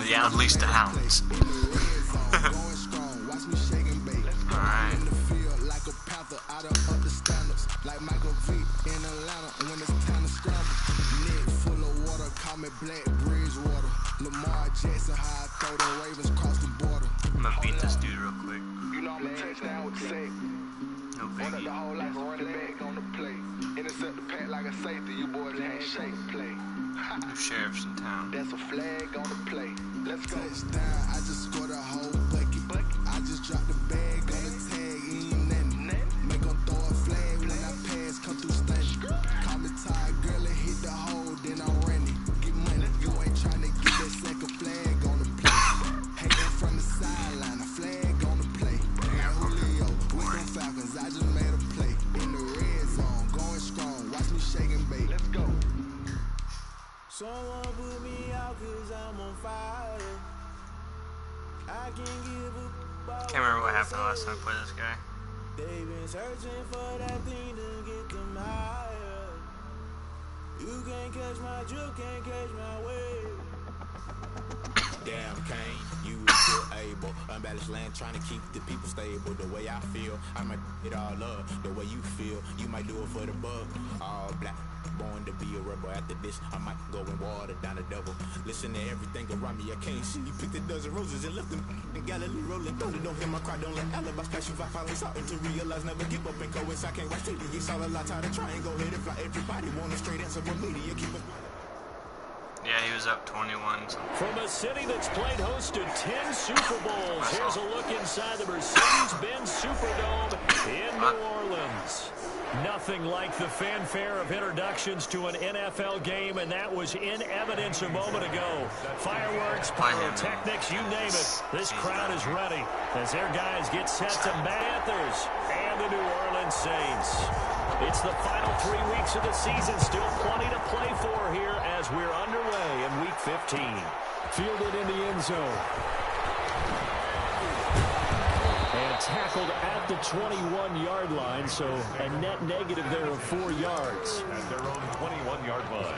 Yeah, unleash the hounds. Alright. I'm gonna beat this dude real quick. No biggie. New sheriff's in town. That's a flag on the play. Let's go. Touchdown, I just scored a whole bucket. I just dropped the bag on the tag, ain't nothing. Make them throw a flag when I pass, come through stunning. Call me tired, girl, and hit the hole, then I'm running. Get money, you ain't trying to get that second flag on the play. Hanging from the sideline, a flag on the play. Julio, with them Falcons, I just made a play. In the red zone, going strong, watch me shake and bake. Let's go. Someone put me out cause I'm on fire. I can give Can't remember what happened last time I played this guy. They've been searching for that thing to get them higher. You can't catch my drift, can't catch my wave. Damn, Kane, you was still able. Unbalanced land trying to keep the people stable. The way I feel, I might it all up. The way you feel, you might do it for the bug. All black, born to be a rebel. After this, I might go and water down the double. Listen to everything around me, I can't see. Picked a dozen roses and left them in Galilee rolling. Don't hear my cry, don't let alibis pass you. I finally starting to realize, never give up and go. I can't watch TV, it's all a lot. Tired of trying, go ahead and fly. Everybody want a straight answer from media. Keep it. Yeah, he was up 21. So. From a city that's played host to 10 Super Bowls, here's a look inside the Mercedes-Benz Superdome in New Orleans. Nothing like the fanfare of introductions to an NFL game, and that was in evidence a moment ago. Fireworks, pyrotechnics, you name it. This crowd is ready as their guys get set to Panthers and the New Orleans Saints. It's the final 3 weeks of the season. Still plenty to play for here as we're underway in Week 15. Fielded in the end zone. And tackled at the 21-yard line, so a net negative there of 4 yards. At their own 21-yard line.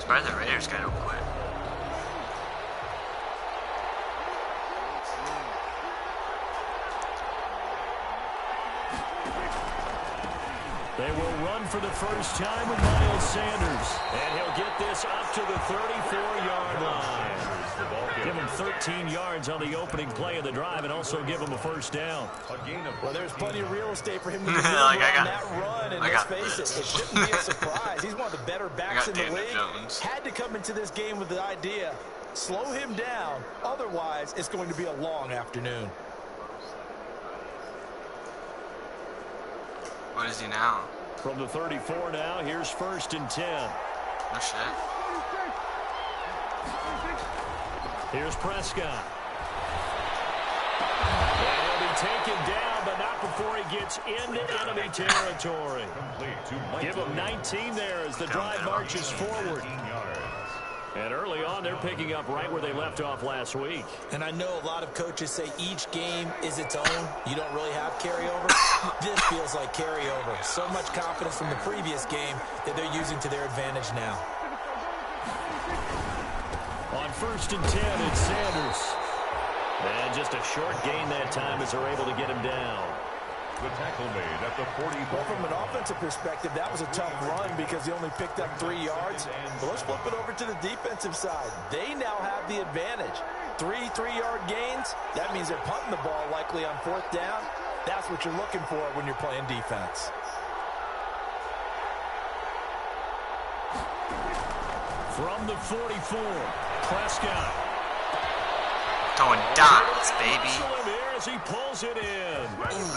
Surprised the Raiders guy don't quit. They will run for the first time with Miles Sanders. And he'll get this up to the 34-yard line. Give him 13 yards on the opening play of the drive and also give him a first down. Well, there's plenty of real estate for him to maneuver on that run. And let's face it, it shouldn't be a surprise. He's one of the better backs in the league. Had to come into this game with the idea, slow him down. Otherwise, it's going to be a long afternoon. What is he now? From the 34 now, here's 1st and 10. No shit. Here's Prescott. And he'll be taken down, but not before he gets into enemy territory. Give him 19 there as the drive marches forward. And early on, they're picking up right where they left off last week. And I know a lot of coaches say each game is its own. You don't really have carryover. This feels like carryover. So much confidence from the previous game that they're using to their advantage now. On 1st and 10, it's Sanders. And just a short gain that time as they're able to get him down. The tackle made at the 40. Well, from an offensive perspective, that was a tough run because he only picked up 3 yards. But let's flip it over to the defensive side. They now have the advantage. 3 3-yard gains. That means they're punting the ball likely on 4th down. That's what you're looking for when you're playing defense. From the 44, Prescott. Throwing dots, baby. As he pulls it in. Ooh,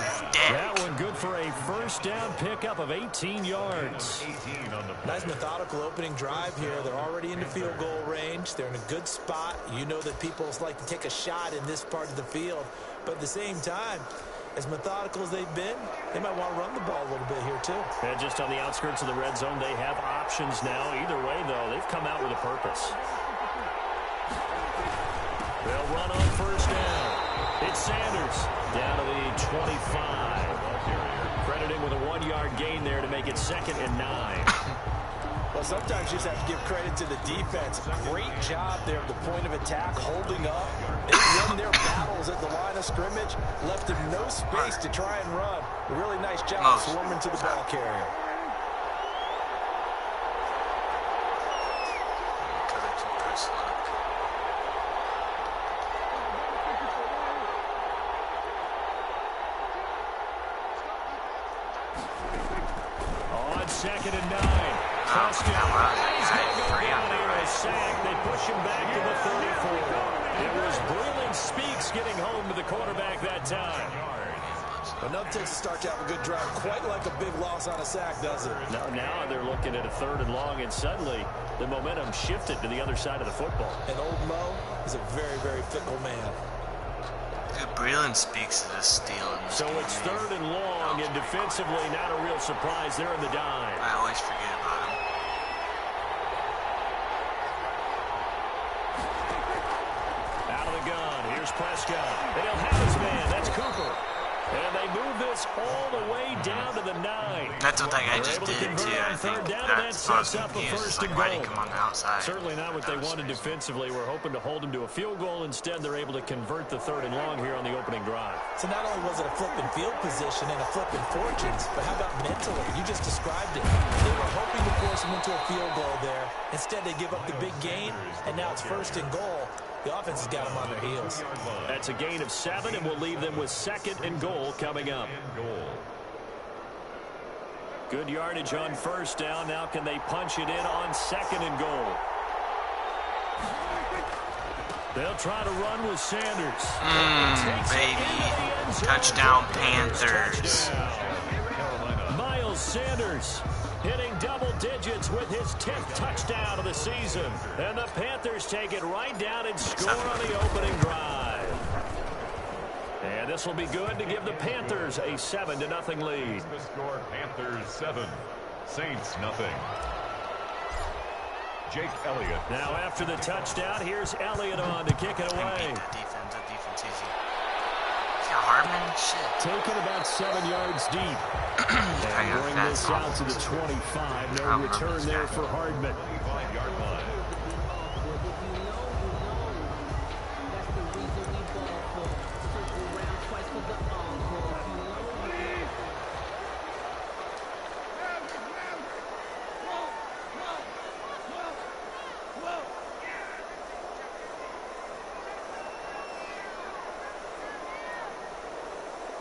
that one good for a first down pickup of 18 yards. Nice methodical opening drive here. They're already in the field goal range. They're in a good spot. You know that people like to take a shot in this part of the field. But at the same time, as methodical as they've been, they might want to run the ball a little bit here too. And just on the outskirts of the red zone, they have options now. Either way, though, they've come out with a purpose. They'll run on first down. It's Sanders down to the 25. Credited with a 1-yard gain there to make it 2nd and 9. Well, sometimes you just have to give credit to the defense. Great job there at the point of attack, holding up. They won their battles at the line of scrimmage, left them no space to try and run. A really nice job swarming to the ball carrier. On 2nd and 9. Prescott. He's going to go down here a sack. They push him back to the 34. It was Breland Speaks getting home to the quarterback that time. Enough takes to start to have a good drive. Quite like a big loss on a sack, does it? Now they're looking at a 3rd and long, and suddenly the momentum shifted to the other side of the football. And old Mo is a very, very fickle man. Dude, Breland Speaks is a steal in this So game, it's man. 3rd and long, and defensively not a real surprise. They're in the dime. I always forget about him. Out of the gun. Here's Prescott. And he'll have his man. That's Cooper. And they move this all the way down to the 9. That's what that guy They're just able to did, convert too. on I think 3rd down, and that that's what I was sets up a confused. 1st Like, and why did he goal. come on the outside? Certainly not what they wanted defensively. We're hoping to hold them to a field goal. Instead, they're able to convert the 3rd and long here on the opening drive. So not only was it a flipping field position and a flipping fortunes, but how about mentally? You just described it. They were hoping to force them into a field goal there. Instead, they give up the big gain, and now it's 1st and goal. The offense has got them on their heels. That's a gain of 7, and we'll leave them with 2nd and goal coming up. Good yardage on 1st down. Now can they punch it in on 2nd and goal? They'll try to run with Sanders. Baby. Touchdown, Panthers. Miles Sanders hitting double digits with his 10th touchdown of the season. And the Panthers take it right down and score on the opening drive. And this will be good to give the Panthers a 7-0 lead. The score, Panthers 7, Saints nothing. Jake Elliott. Now after the touchdown, here's Elliott on to kick it away. That defense easy. Yeah, Hardman, shit. Taken about 7 yards deep. And bring this out to the 25. No return there for Hardman. 25-yard line.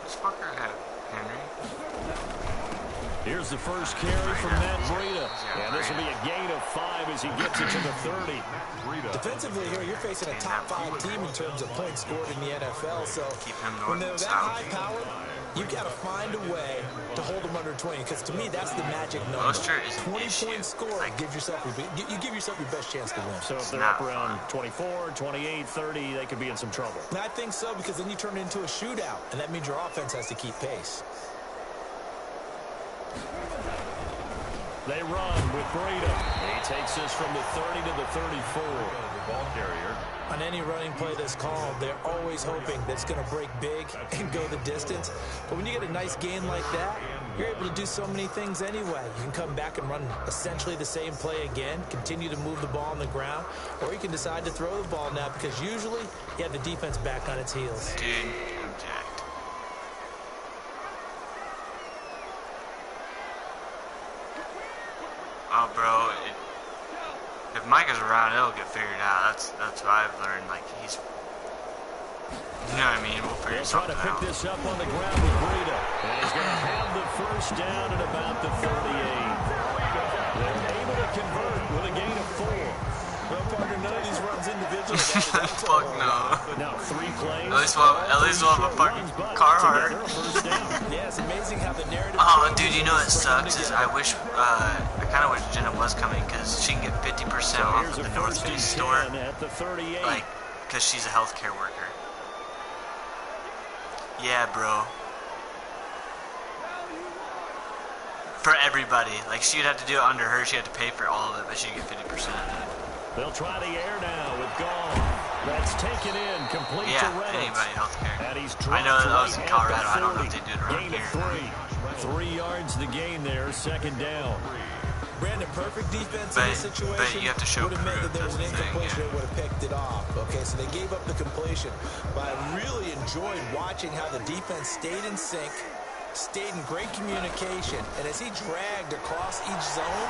This fucker had Henry. Here's the first carry from Matt Breida. And this will be a gain of 5 as he gets it to the 30. Defensively here, you're facing a top 5 team in terms of points scored in the NFL. So Keep him when north they're and that south. high-powered, you've got to find a way to hold them under 20. Because to me, that's the magic number. Moisture is an 20 issue. point score. Like, Give yourself you give yourself your best chance to win. So if they're not up around fun. 24, 28, 30, they could be in some trouble. And I think so, because then you turn it into a shootout, and that means your offense has to keep pace. They run with Breida. He takes this from the 30 to the 34. The ball carrier. On any running play that's called, they're always hoping that it's going to break big and go the distance. But when you get a nice gain like that, you're able to do so many things anyway. You can come back and run essentially the same play again, continue to move the ball on the ground, or you can decide to throw the ball now because usually you have the defense back on its heels. Dude, I'm jacked. Oh, bro, if Micah's around, it'll get figured out. That's what I've learned. Like, he's, you know what I mean? We'll figure They'll try something to pick out. this up on the ground with Breida. And he's going to have the first down at about the 38. They're able to convert with a gain of 4. Well, partner, none of these runs individually. Fuck no. Now 3 plays. At least we'll have a fucking Carhartt. Yeah, it's amazing how the narrative. Oh, dude, you know what sucks is I kind of wish Jenna was coming because she can get 50% off Here's at a the North first and Face store, 10 at the 38. like, because she's a healthcare worker. Yeah, bro. For everybody. Like, she'd have to do it under her. She'd have to pay for all of it, but she'd get 50% of it. They'll try the air now with Gall. That's taken in, complete Yeah, to Reynolds. anybody healthcare. And he's I know that was in dropped Colorado. right I don't know at if the they do it around Gain here. of 3. 3 yards the gain there, second down. Brandon, perfect defense But- in this situation but you have to show would have meant proof, that there was an that's the thing, incompletion yeah. that would have picked it off. Okay, so they gave up the completion. But I really enjoyed watching how the defense stayed in sync, stayed in great communication, and as he dragged across each zone,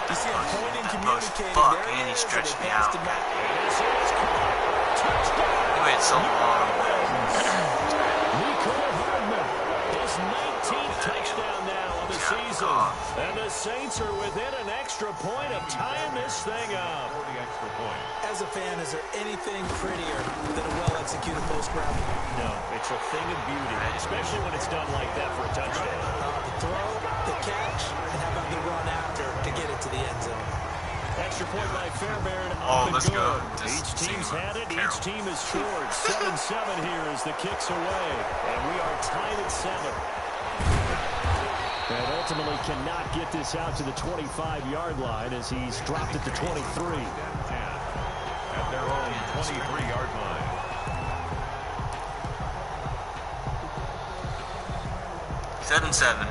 you see him pointing, communicating. Fuck, there and he it is, stretched and me they passed out. him back. This is touchdown. He waited so long. Nico Hardman, his 19th touchdown now of the season. And the Saints are within an extra point of tying this thing up. For the extra point. As a fan, is there anything prettier than a well-executed post-grab? No, it's a thing of beauty, especially when it's done like that for a touchdown. The throw, the catch, and how about the run after to get it to the end zone? Extra point by Fairbairn. Oh, Up and let's good. go. Each Just team's see had it. Carroll. Each team has scored. 7-7 here as the kick's away. And we are tied at 7. And ultimately cannot get this out to the 25-yard line as he's dropped it to 23. At their own 23-yard line. Seven.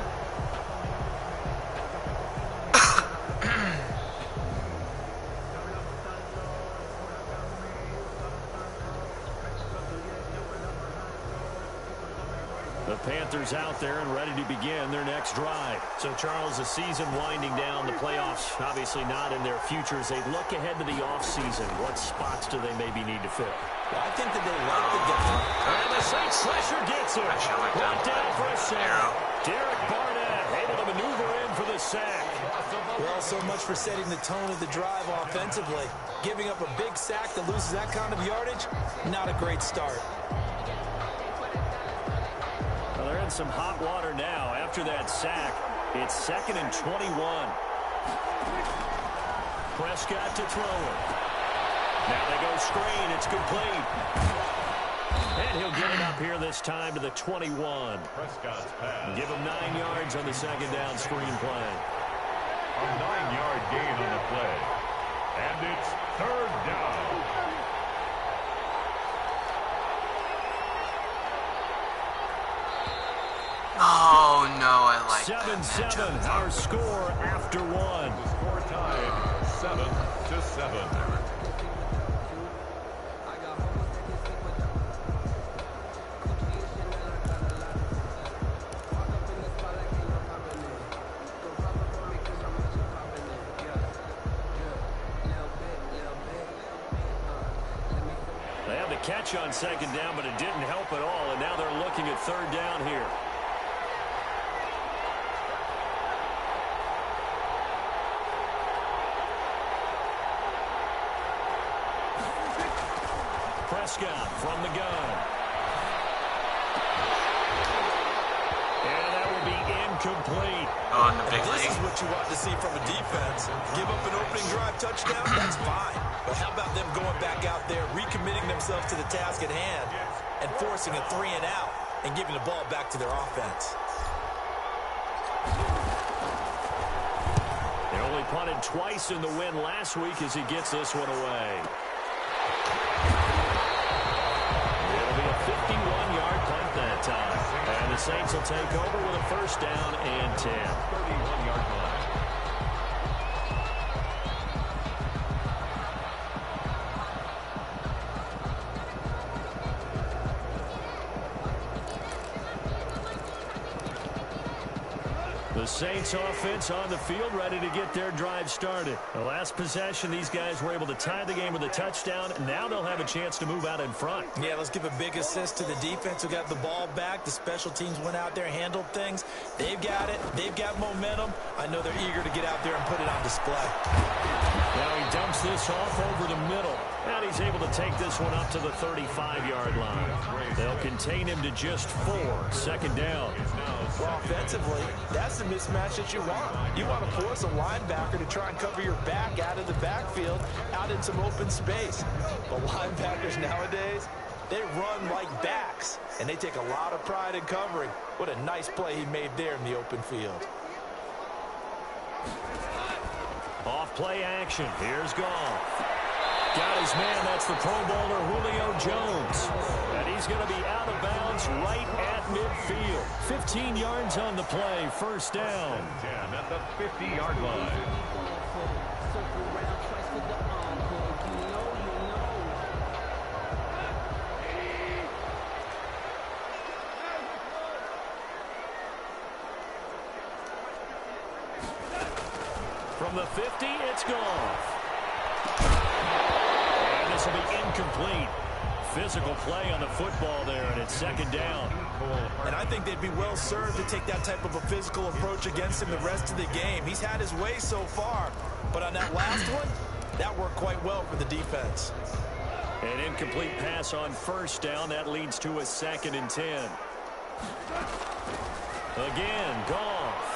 The Panthers out there and ready to begin their next drive. So, Charles, the season winding down, the playoffs obviously not in their futures. They look ahead to the offseason. What spots do they maybe need to fill? Well, I think that they like the guy. And the Saints slasher gets it. Actually, I like Brought that. down for a sack. Arrow. Derek Barnett able to maneuver in for the sack. Well, so much for setting the tone of the drive offensively. Giving up a big sack that loses that kind of yardage, not a great start. Well, they're in some hot water now after that sack. It's 2nd and 21. Prescott to throw it. Now they go screen. It's complete. And he'll get it up here this time to the 21. Prescott's pass. Give him 9 yards on the second down screen play. A 9-yard gain on the play. And it's 3rd down. Oh, no, I like 7-7, our score after 1. The score tied 7-7. They had the catch on second down, but it didn't help at all, and now they're looking at 3rd down here. Prescott from the gun. And that will be incomplete. Oh, in the big This league. is what you want to see from a defense. Give up an opening drive touchdown, that's fine. But how about them going back out there, recommitting themselves to the task at hand, and forcing a 3 and out, and giving the ball back to their offense? They only punted twice in the win last week as he gets this one away. It'll be a 51-yard punt that time. And the Saints will take over with a 1st down and 10. 31-yard line. The Saints offense on the field, ready to get their drive started. The last possession, these guys were able to tie the game with a touchdown. Now they'll have a chance to move out in front. Yeah, let's give a big assist to the defense who got the ball back. The special teams went out there, handled things. They've got it. They've got momentum. I know they're eager to get out there and put it on display. Now he dumps this off over the middle. And he's able to take this one up to the 35-yard line. They'll contain him to just 4. 2nd down. Well, offensively, that's the mismatch that you want. You want to force a linebacker to try and cover your back out of the backfield, out in some open space. But linebackers nowadays, they run like backs, and they take a lot of pride in covering. What a nice play he made there in the open field. Off play action. Here's Goff. Got his man. That's the Pro Bowler Julio Jones. And he's going to be out of bounds right at midfield. 15 yards on the play. First down. 10 at the 50-yard line. From the 50, it's gone. And this will be incomplete. Physical play on the football there, and it's second down. And I think they'd be well served to take that type of a physical approach against him the rest of the game. He's had his way so far, but on that last one, that worked quite well for the defense. An incomplete pass on first down. That leads to a 2nd and 10. Again, Goff.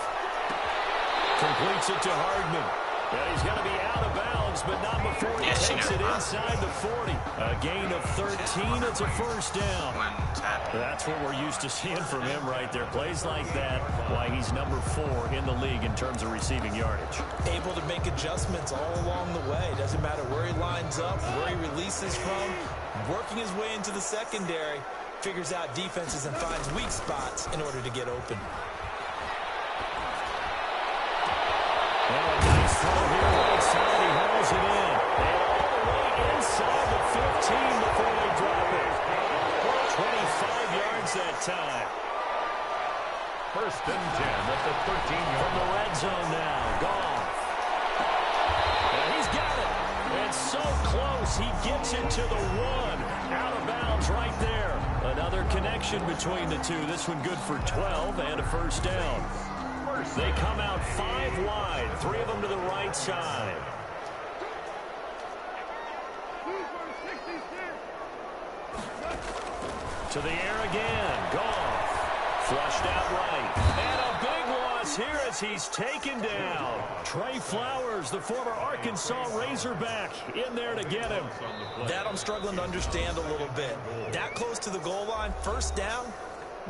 Completes it to Hardman. And he's going to be out of bounds, but not before he takes it inside the 40. A gain of 13. It's a first down. That's what we're used to seeing from him right there. Plays like that, why he's number 4 in the league in terms of receiving yardage. Able to make adjustments all along the way. Doesn't matter where he lines up, where he releases from. Working his way into the secondary. Figures out defenses and finds weak spots in order to get open. Oh, nice throw here right side. He hauls it in. And all the way inside the 15 before they drop it. 25 yards that time. First and 10 at the 13-yard From the red zone now. Goff. And he's got it. It's so close. He gets it to the 1. Out of bounds right there. Another connection between the two. This one good for 12 and a first down. They come out 5 wide, 3 of them to the right side. To the air again, Goff. Flushed out right. And a big loss here as he's taken down. Trey Flowers, the former Arkansas Razorback, in there to get him. That I'm struggling to understand a little bit. That close to the goal line, first down.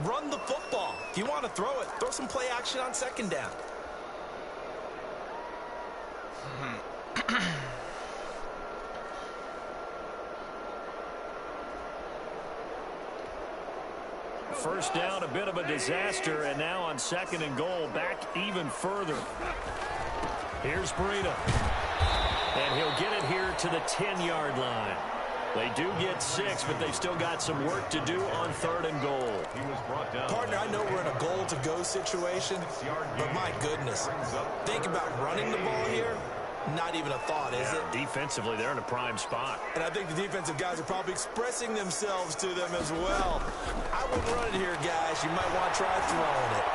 Run the football. If you want to throw it, throw some play action on second down. First down, a bit of a disaster, and now on 2nd and goal, back even further. Here's Breida. And he'll get it here to the 10-yard line. They do get 6, but they've still got some work to do on 3rd and goal. Partner, I know we're in a goal-to-go situation, but my goodness, think about running the ball here. Not even a thought, is it? Defensively, they're in a prime spot. And I think the defensive guys are probably expressing themselves to them as well. I wouldn't run it here, guys. You might want to try throwing it.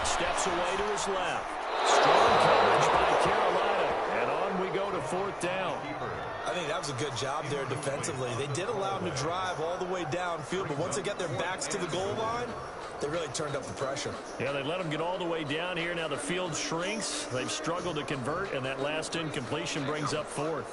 Steps away to his left. Strong coverage by Carolina. And on we go to 4th down. I think that was a good job there defensively. They did allow them to drive all the way downfield, but once they got their backs to the goal line, they really turned up the pressure. Yeah, they let them get all the way down here. Now the field shrinks. They've struggled to convert, and that last incompletion brings up 4th.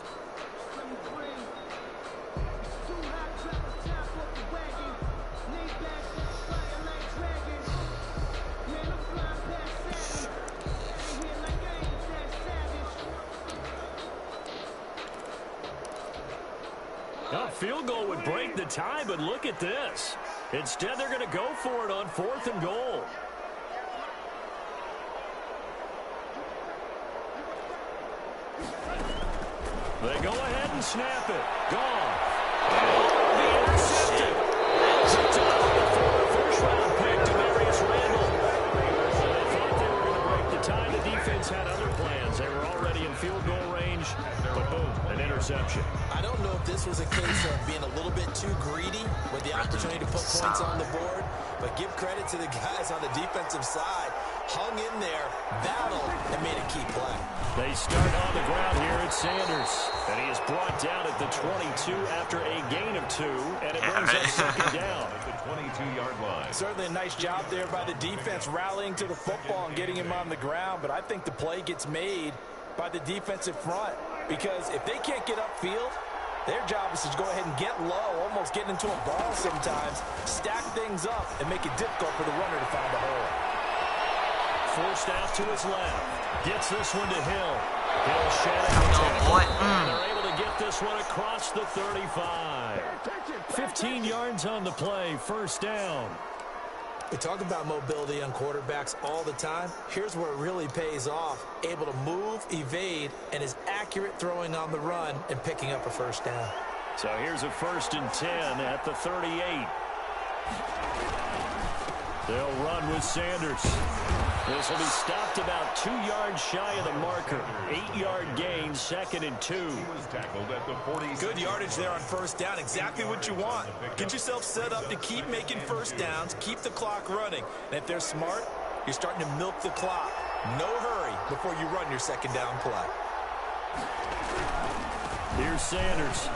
A field goal would break the tie, but look at this. Instead, they're going to go for it on 4th and goal. They go ahead and snap it. Gone. And be intercepted. It's a first-round pick to Darius Randall. They thought they were going to break the tie. The defense had other plans. They were already in field goal range, but boom, an interception. I don't know if this was a case of being a little bit too greedy with the opportunity to put points on the board, but give credit to the guys on the defensive side. Hung in there, battled, and made a key play. They start on the ground here at Sanders, and he is brought down at the 22 after a gain of 2, and it brings up 2nd down. At the 22-yard line. Certainly a nice job there by the defense rallying to the football and getting him on the ground, but I think the play gets made by the defensive front, because if they can't get upfield, their job is to go ahead and get low, almost getting into a ball sometimes, stack things up, and make it difficult for the runner to find a hole. Forced out to his left. Gets this one to Hill. Hill shedding the tackle. And they're able to get this this one across the 35. 15 yards on the play, first down. We talk about mobility on quarterbacks all the time. Here's where it really pays off. Able to move, evade, and is accurate throwing on the run and picking up a first down. So here's a 1st and 10 at the 38. They'll run with Sanders. This will be stopped about 2 yards shy of the marker. 8-yard gain, 2nd and 2. Good yardage there on first down. Exactly what you want. Get yourself set up to keep making first downs, keep the clock running. And if they're smart, you're starting to milk the clock. No hurry before you run your 2nd down play. Here's Sanders.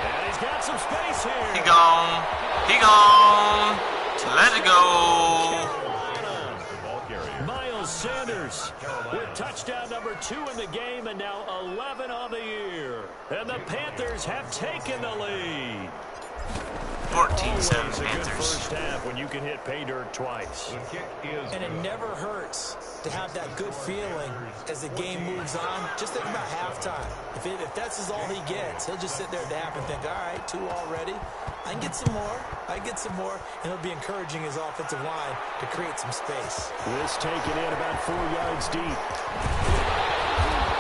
And he's got some space here. He gone. He gone. Let it go. Miles Sanders with touchdown number 2 in the game and now 11 on the year. And the Panthers have taken the lead. 14-7 Good Panthers. first half when you can hit pay dirt twice. And it never hurts to have that good feeling as the game moves on. Just think about halftime. If that's all he gets, he'll just sit there at the half and think, all right, 2 already. I can get some more. I can get some more. And he'll be encouraging his offensive line to create some space. This taken in about 4 yards deep.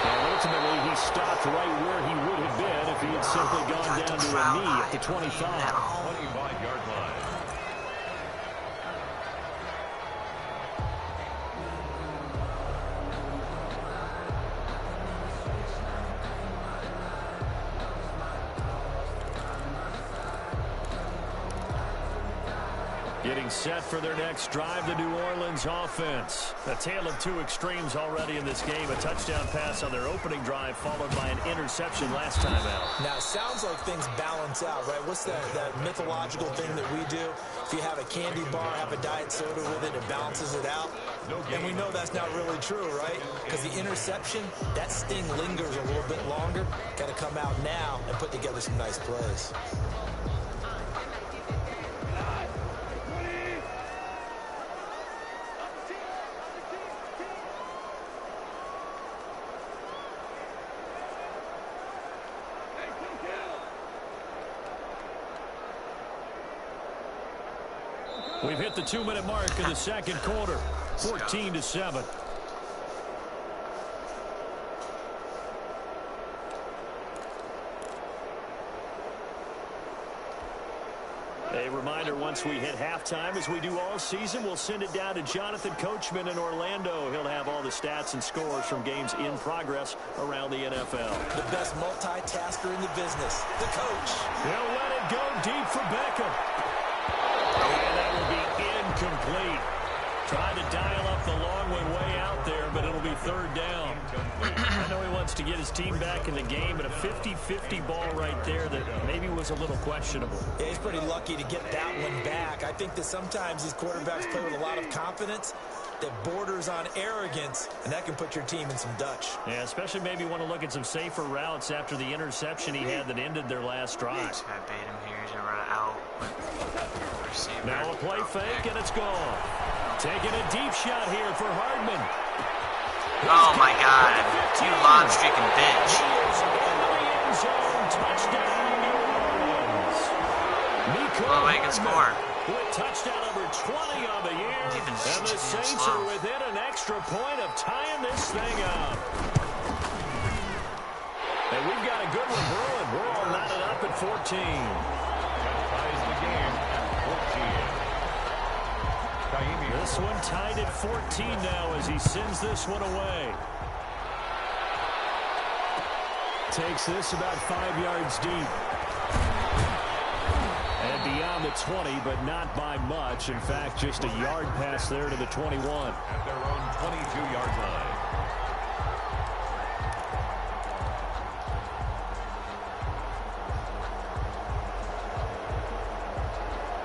And ultimately, he stopped right where he would have been if he had simply gone down to a knee at the 25. 25-yard line. Getting set for their next drive, the New Orleans offense. A tale of 2 extremes already in this game. A touchdown pass on their opening drive, followed by an interception last time out. Now, it sounds like things balance out, right? What's that mythological thing that we do? If you have a candy bar, have a diet soda with it, it balances it out. And we know that's not really true, right? Because the interception, that sting lingers a little bit longer. Got to come out now and put together some nice plays. We've hit the 2-minute mark in the second quarter. 14-7. A reminder, once we hit halftime, as we do all season, we'll send it down to Jonathan Coachman in Orlando. He'll have all the stats and scores from games in progress around the NFL. The best multitasker in the business, the coach. He'll let it go deep for Beckham. And that will be incomplete. Trying to dial up the long one way out there, but it'll be 3rd down. I know he wants to get his team back in the game, but a 50-50 ball right there that maybe was a little questionable. Yeah, he's pretty lucky to get that one back. I think that sometimes these quarterbacks play with a lot of confidence that borders on arrogance, and that can put your team in some Dutch. Yeah, especially maybe want to look at some safer routes after the interception he had that ended their last drive. Just gotta bait him here. He's gonna run out with receiver. Now a play fake, and it's gone. Taking a deep shot here for Hardman. Oh my God, you lawn streaking bitch. Well, they can score. With touchdown number 20 on the year, and the Saints are within an extra point of tying this thing up. And we've got a good one brewing. We're all knotted up at 14. Ties the game at 14. This one tied at 14 now as he sends this one away. Takes this about 5 yards deep. And beyond the 20, but not by much. In fact, just a yard pass there to the 21. At their own 22-yard line.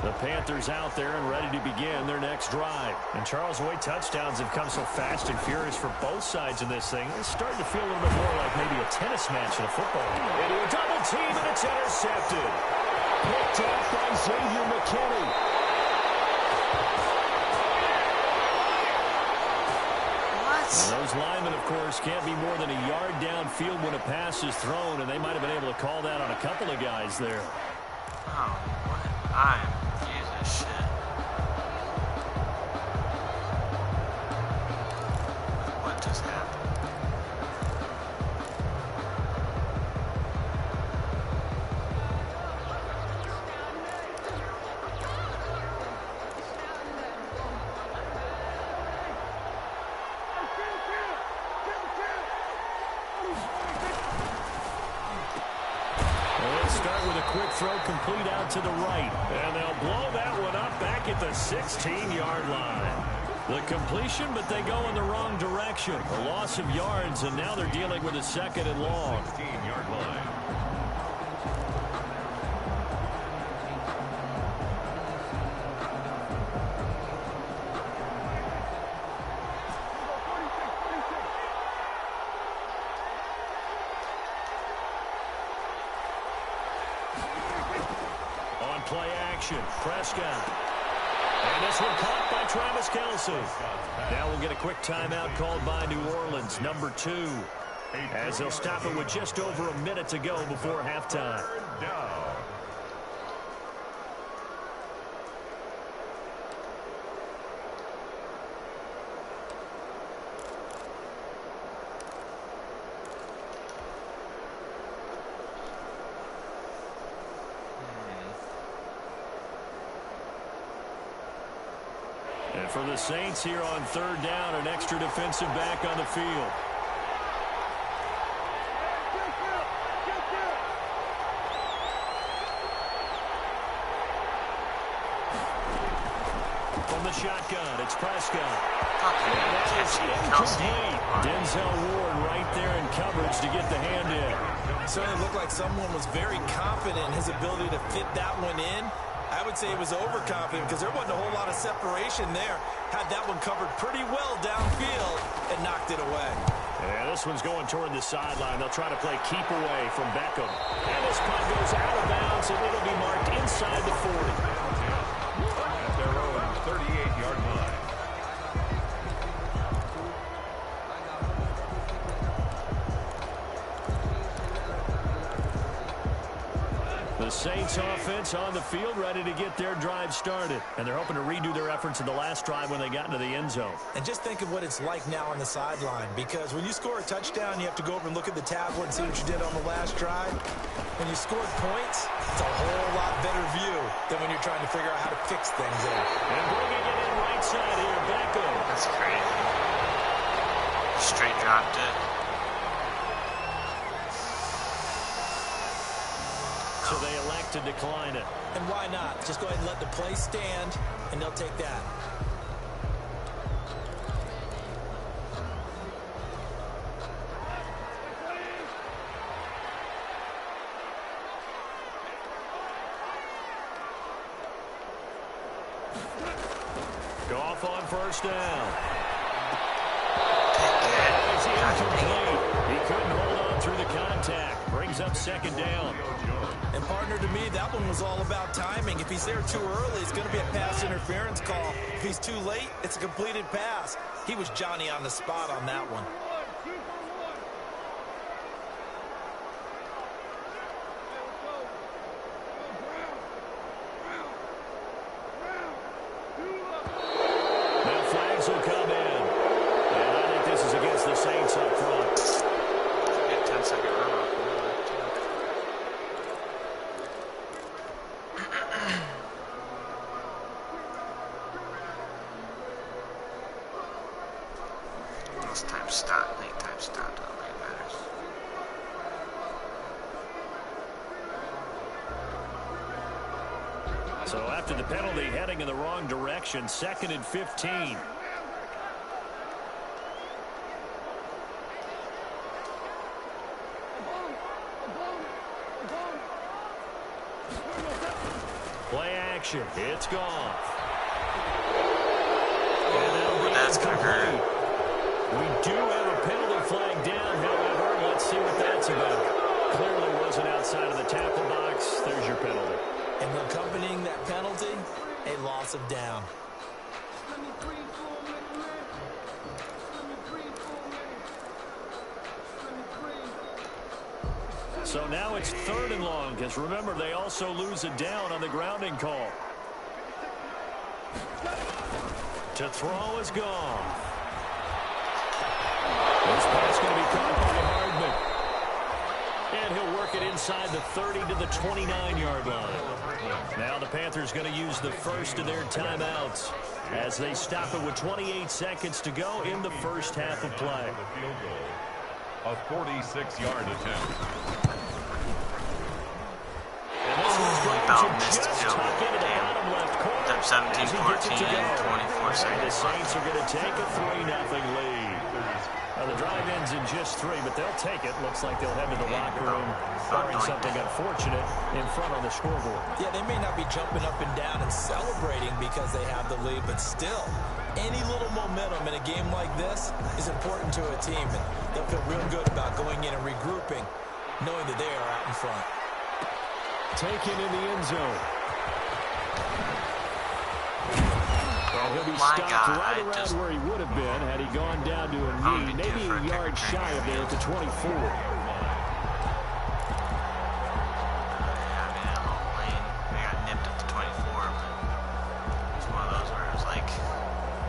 The Panthers out there and ready to begin their next drive. And Charles, the way touchdowns have come so fast and furious for both sides in this thing, it's starting to feel a little bit more like maybe a tennis match in a football game. Into a double team, and it's intercepted. Picked up by Xavier McKinney. What? And those linemen, of course, can't be more than a yard downfield field when a pass is thrown, and they might have been able to call that on a couple of guys there. Oh, what? I am confused as shit. What just happened? Quick throw complete out to the right. And they'll blow that one up back at the 16-yard line. The completion, but they go in the wrong direction. A loss of yards, and now they're dealing with a 2nd and long. 16-yard line. Play action. Prescott. And this one caught by Travis Kelce. Now we'll get a quick timeout called by New Orleans, number 2, as they'll stop it with just over a minute to go before halftime. And for the Saints here on 3rd down, an extra defensive back on the field. From the shotgun, it's Prescott. And that is incomplete. Denzel Ward right there in coverage to get the hand in. It certainly looked like someone was very confident in his ability to fit that one in. I would say he was overconfident because there wasn't a whole lot of separation there. Had that one covered pretty well downfield and knocked it away. Yeah, this one's going toward the sideline. They'll try to play keep away from Beckham. And this punt goes out of bounds, and it'll be marked inside the 40. At their own 38-yard line. The Saints offense on the field ready to get their drive started. And they're hoping to redo their efforts in the last drive when they got into the end zone. And just think of what it's like now on the sideline, because when you score a touchdown, you have to go over and look at the tablet and see what you did on the last drive. When you scored points, it's a whole lot better view than when you're trying to figure out how to fix things there. And bringing it in right side here, Beckham. That's crazy. Straight dropped it. So they elect to decline it. And why not? Just go ahead and let the play stand, and they'll take that. Goff on 1st down. Take that. He couldn't hold on through the contact. Brings up 2nd down. And partner, to me, that one was all about timing. If he's there too early, it's going to be a pass interference call. If he's too late, it's a completed pass. He was Johnny on the spot on that one. Now flags will come in. And I think this is against the Saints up front. Get 10-second run off. Most time stop, late time stop, don't really matters. So after the penalty, heading in the wrong direction, 2nd and 15. Play action. It's gone. That's going to hurt. We do have a penalty flag down, however. Let's see what that's about. Clearly wasn't outside of the tackle box. There's your penalty. And accompanying that penalty, a loss of down. So now it's 3rd and long, because remember, they also lose a down on the grounding call. To throw is gone. This pass going to be caught by Hardman. And he'll work it inside the 30 to the 29-yard line. Now the Panthers going to use the first of their timeouts as they stop it with 28 seconds to go in the first half of play. A 46-yard attempt. And this one's going to just tuck into the bottom left corner. 17-14, 24 seconds. The Saints are going to take a 3-0 lead. Now the drive ends in just 3, but they'll take it. Looks like they'll head to the locker room, barring something unfortunate in front on the scoreboard. Yeah, they may not be jumping up and down and celebrating because they have the lead, but still, any little momentum in a game like this is important to a team, and they'll feel real good about going in and regrouping, knowing that they are out in front. Taken in the end zone. And he'll be stopped right around where he would have been had he gone down to a knee, maybe a yard shy of there at the 24. They got nipped at the 24, but it's one of those where it was like,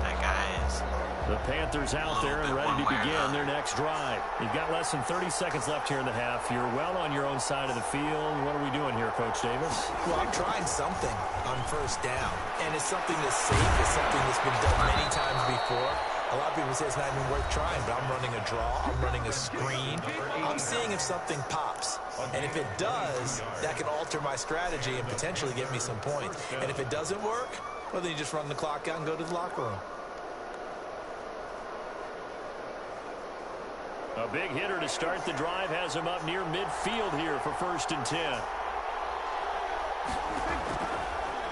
that guy is... The Panthers out there and ready to begin their next drive. You've got less than 30 seconds left here in the half. You're well on your own side of the field. What are we doing here, Coach Davis? Well, I'm trying something on first down, and it's something that's safe. It's something that's been done many times before. A lot of people say it's not even worth trying, but I'm running a draw. I'm running a screen. I'm seeing if something pops. And if it does, that can alter my strategy and potentially get me some points. And if it doesn't work, well, then you just run the clock out and go to the locker room. A big hitter to start the drive has him up near midfield here for 1st and 10.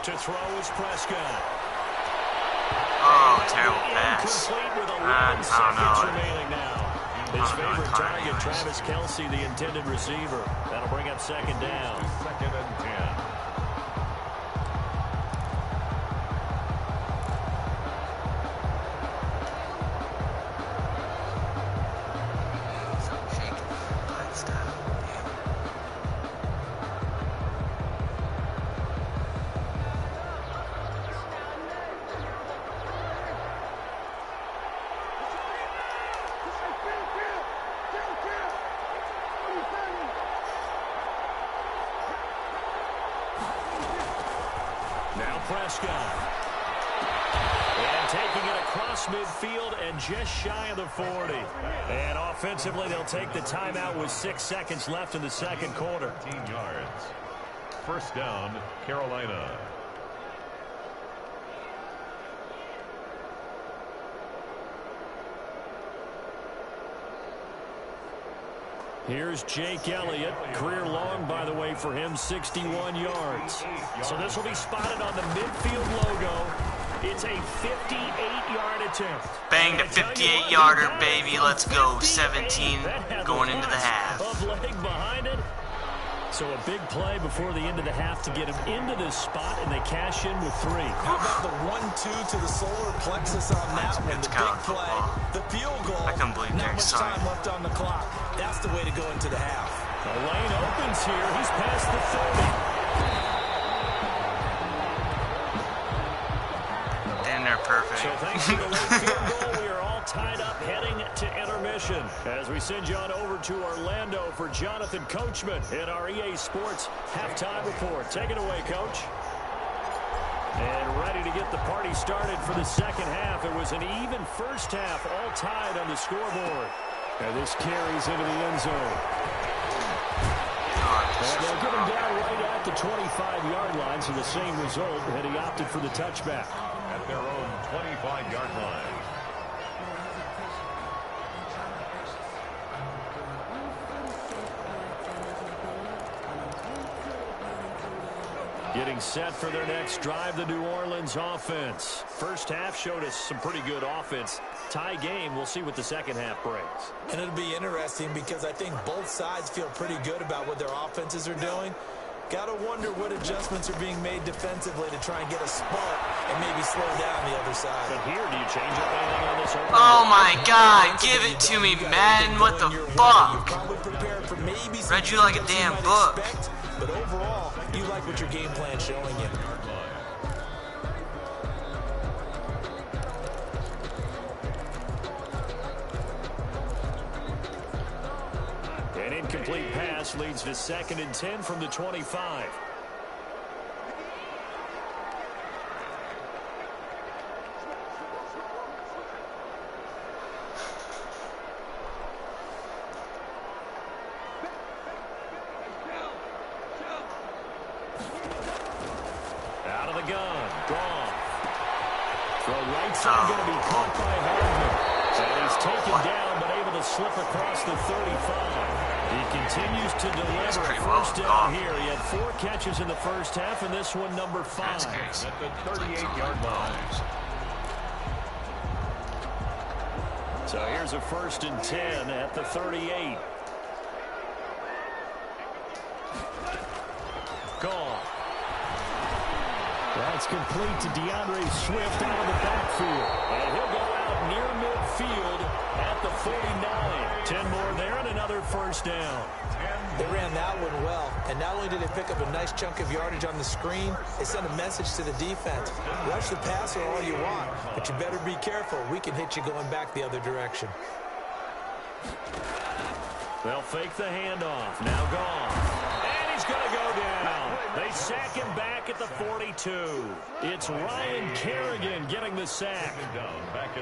To throw is Prescott. Oh, terrible pass. Incomplete with 11 I don't seconds know. remaining now. His favorite target, Travis Kelce, the intended receiver. That'll bring up 2nd down. 2nd and 10. Prescott. And taking it across midfield and just shy of the 40. And offensively, they'll take the timeout with 6 seconds left in the second quarter. 13 yards. 1st down, Carolina. Here's Jake Elliott. Career long, by the way, for him, 61 yards. So this will be spotted on the midfield logo. It's a 58-yard attempt. Bang, the 58-yarder, baby. Let's go. 17 going into the half. Of leg behind it. So a big play before the end of the half to get him into this spot, and they cash in with 3. How about the 1-2 to the solar plexus on that one? The big play, the field goal. I couldn't believe not much time left on the clock. That's the way to go into the half. The lane opens here. He's past the 30. Damn, they're perfect. So thanks to the late field goal, we are all tied up heading to intermission as we send you on over to Orlando for Jonathan Coachman in our EA Sports halftime report. Take it away, Coach. And ready to get the party started for the second half. It was an even first half, all tied on the scoreboard. And this carries into the end zone. And they'll get him down right at the 25-yard line, so the same result, and he opted for the touchback. At their own 25-yard line. Getting set for their next drive, the New Orleans offense. First half showed us some pretty good offense. Tie game, we'll see what the second half brings. And it'll be interesting because I think both sides feel pretty good about what their offenses are doing. Gotta wonder what adjustments are being made defensively to try and get a spark and maybe slow down the other side. But here, do you change up anything on this opening? Oh my God, give it to me, Madden. What the fuck? Read you like a damn book. But overall, you like what your game plan's showing you. An incomplete pass leads to 2nd and 10 from the 25. Out of the gun. Gone. Throw right side going to be caught by Hardman. And he's taken down but able to slip across the 35. He continues to deliver. First down here. He had 4 catches in the first half, and this one number 5. At the 38-yard line. So here's a 1st and 10 at the 38. Gone. That's complete to DeAndre Swift out of the backfield. And he'll go out near midfield at the 49. 10 more there and another first down. They ran that one well, and not only did they pick up a nice chunk of yardage on the screen, they sent a message to the defense. Rush the passer all you want, but you better be careful. We can hit you going back the other direction. They'll fake the handoff. Now gone. And he's going to go down. They sack him back at the 42. It's Ryan Kerrigan getting the sack.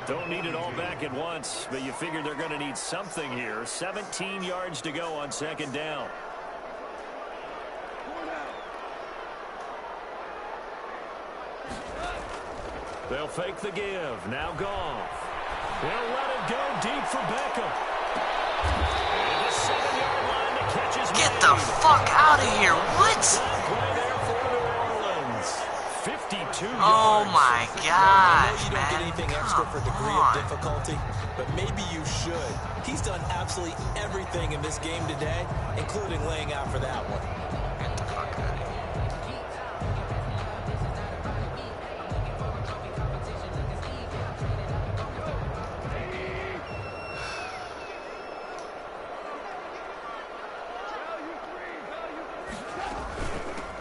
Don't need it all back at once, but you figure they're going to need something here. 17 yards to go on 2nd down. They'll fake the give. Now gone. They'll let it go deep for Beckham. And the 7-yard line to catch his Get the fuck out of here. What? Play there for New Orleans. 52 yards. Oh my I gosh, know you don't get man. anything extra for degree of difficulty, but maybe you should. He's done absolutely everything in this game today, including laying out for that one. Get the fuck out of here.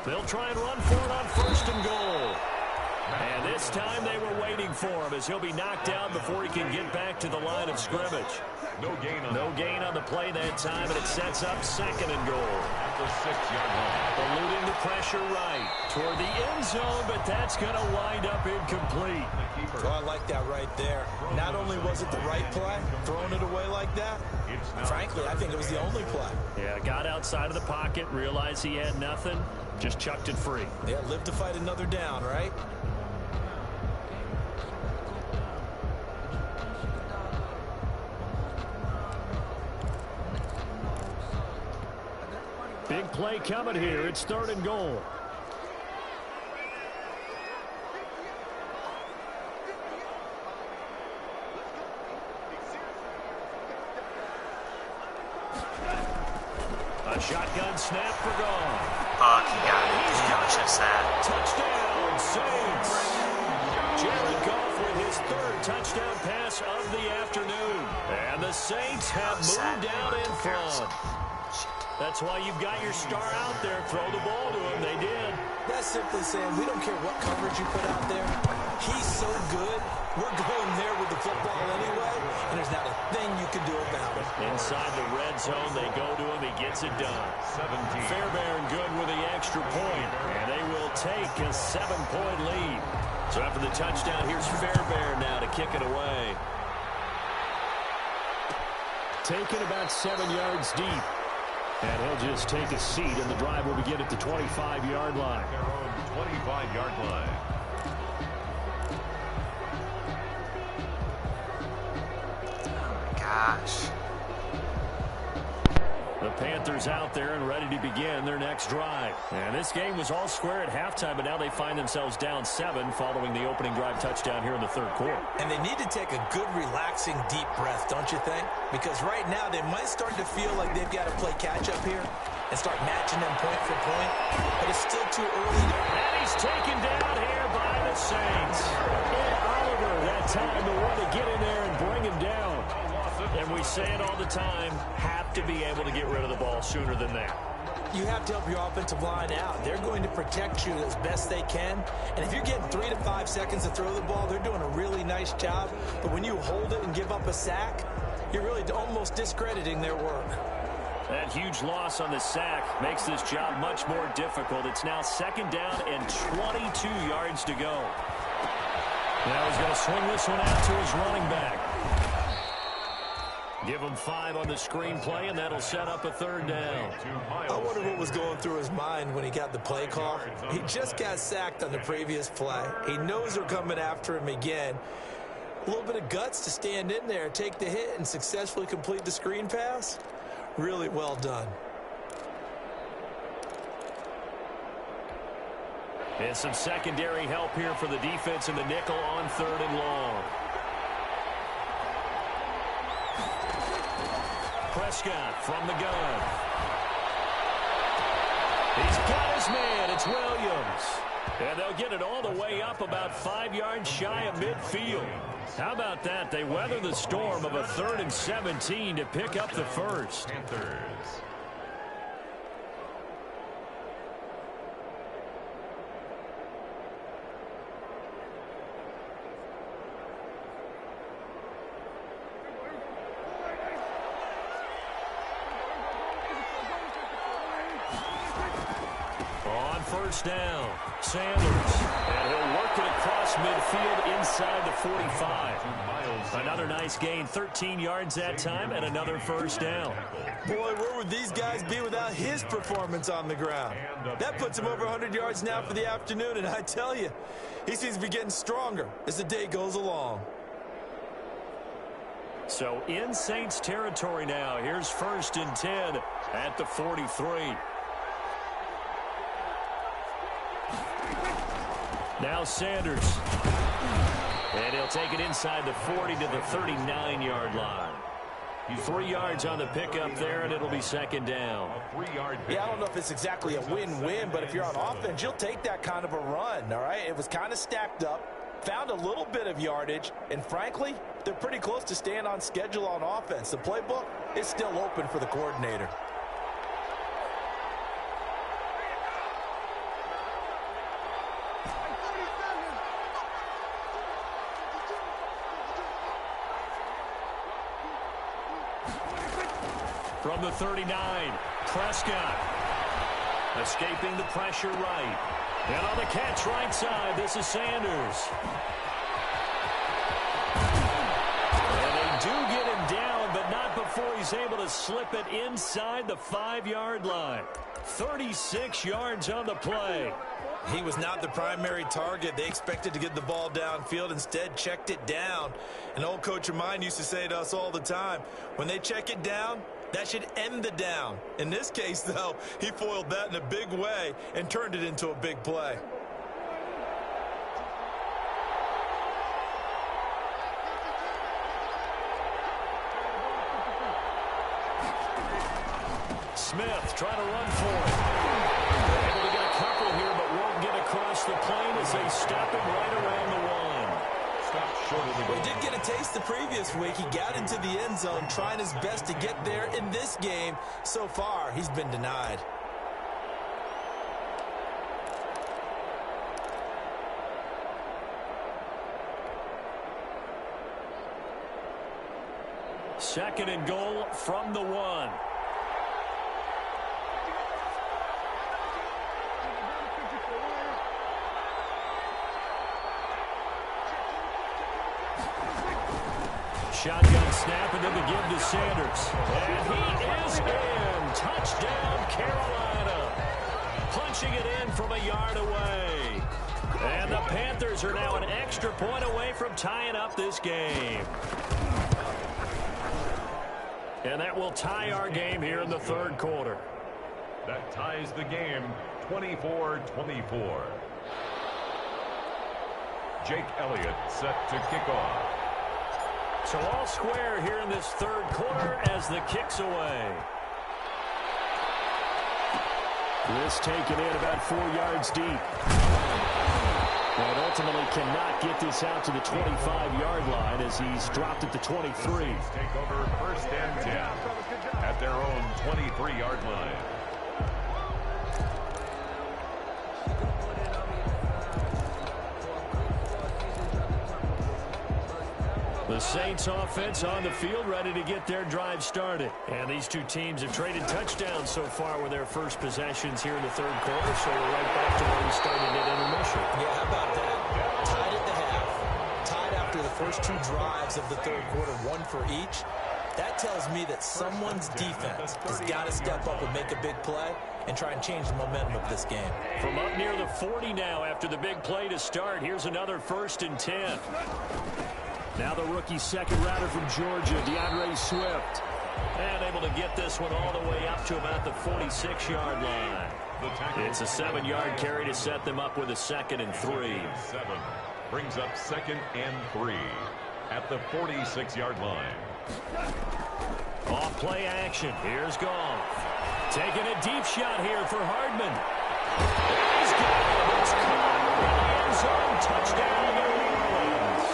They'll try and run for it on 1st and goal. And this time they were waiting for him as he'll be knocked down before he can get back to the line of scrimmage. No gain on the play that time, and it sets up 2nd and goal. At the 6-yard line. Eluding the pressure right toward the end zone, but that's going to wind up incomplete. Oh, I like that right there. Not only was it the right play, throwing it away like that, frankly, I think it was the only play. Yeah, got outside of the pocket, realized he had nothing, just chucked it free. Yeah, live to fight another down, right? Big play coming here. It's 3rd and goal. A shotgun snap for gone. Fuck, he got it. Damn, it's just that. Touchdown, Saints. Jared Goff with his 3rd touchdown pass of the afternoon. And the Saints have moved down in front. That's why you've got your star out there. Throw the ball to him. They did. That's simply saying we don't care what coverage you put out there. He's so good. We're going there with the football anyway, and there's not a thing you can do about it. Inside the red zone, they go to him. He gets it done. 17. Fairbairn good with the extra point, and they will take a 7-point lead. So after the touchdown, here's Fairbairn now to kick it away. Taken about 7 yards deep. And he'll just take a seat, and the drive will begin at the 25-yard line. Their own 25-yard line. Oh my gosh. The Panthers out there and ready to begin their next drive. And this game was all square at halftime, but now they find themselves down 7 following the opening drive touchdown here in the 3rd quarter. And they need to take a good, relaxing, deep breath, don't you think? Because right now they might start to feel like they've got to play catch-up here. and start matching them point for point, but it's still too early. And he's taken down here by the Saints. And Oliver, that time to want to get in there and bring him down. And we say it all the time, have to be able to get rid of the ball sooner than that. You have to help your offensive line out. They're going to protect you as best they can. And if you're getting 3 to 5 seconds to throw the ball, they're doing a really nice job. But when you hold it and give up a sack, you're really almost discrediting their work. That huge loss on the sack makes this job much more difficult. It's now 2nd down and 22 yards to go. Now he's going to swing this one out to his running back. Give him 5 on the screenplay, and that'll set up a 3rd down. I wonder what was going through his mind when he got the play call. He just got sacked on the previous play. He knows they're coming after him again. A little bit of guts to stand in there, take the hit, and successfully complete the screen pass. Really well done. And some secondary help here for the defense in the nickel on 3rd and long. Prescott from the gun. He's got his man. It's Williams. And they'll get it all the way up about 5 yards shy of midfield. How about that? They weather the storm of a 3rd and 17 to pick up the first. Panthers. On 1st down, Sanders. And he'll work it across midfield inside the 45. Another nice gain, 13 yards that time, and another 1st down. Boy, where would these guys be without his performance on the ground? That puts him over 100 yards now for the afternoon, and I tell you, he seems to be getting stronger as the day goes along. So in Saints territory now, here's 1st and 10 at the 43. Now Sanders. And he'll take it inside the 40 to the 39-yard line. 3 yards on the pickup there, and it'll be 2nd down. Yeah, I don't know if it's exactly a win-win, but if you're on offense, you'll take that kind of a run, all right? It was kind of stacked up, found a little bit of yardage, and frankly, they're pretty close to staying on schedule on offense. The playbook is still open for the coordinator. From the 39, Prescott escaping the pressure right. And on the catch right side, this is Sanders. And they do get him down, but not before he's able to slip it inside the 5-yard line. 36 yards on the play. He was not the primary target. They expected to get the ball downfield, instead checked it down. An old coach of mine used to say to us all the time, when they check it down, that should end the down. In this case, though, he foiled that in a big way and turned it into a big play. Smith trying to run for it. Able to get a couple here, but won't get across the plane as they stop him right around the 1. Well, he did get a taste the previous week. He got into the end zone, trying his best to get there in this game. So far, he's been denied. Second and goal from the 1. Shotgun snap, and then the give to Sanders. And he is in. Touchdown, Carolina. Punching it in from a yard away. And the Panthers are now an extra point away from tying up this game. And that will tie our game here in the 3rd quarter. That ties the game 24-24. Jake Elliott set to kick off. So all square here in this 3rd quarter as the kick's away. This taken in about 4 yards deep. And ultimately cannot get this out to the 25-yard line as he's dropped at the 23. Take over first and 10 at their own 23-yard line. The Saints offense on the field, ready to get their drive started. And these two teams have traded touchdowns so far with their first possessions here in the third quarter, so we're right back to where we started at intermission. Yeah, how about that? Tied at the half, tied after the first two drives of the third quarter, one for each. That tells me that someone's defense has got to step up and make a big play and try and change the momentum of this game. From up near the 40 now after the big play to start, here's another 1st and 10. Now the rookie second rounder from Georgia, DeAndre Swift. And able to get this one all the way up to about the 46-yard line. It's a 7-yard carry to set them up with a 2nd and 3. 7 brings up 2nd and 3 at the 46-yard line. Off play action. Here's Goff. Taking a deep shot here for Hardman. He's got it. It's caught in the end zone. Touchdown, New Orleans.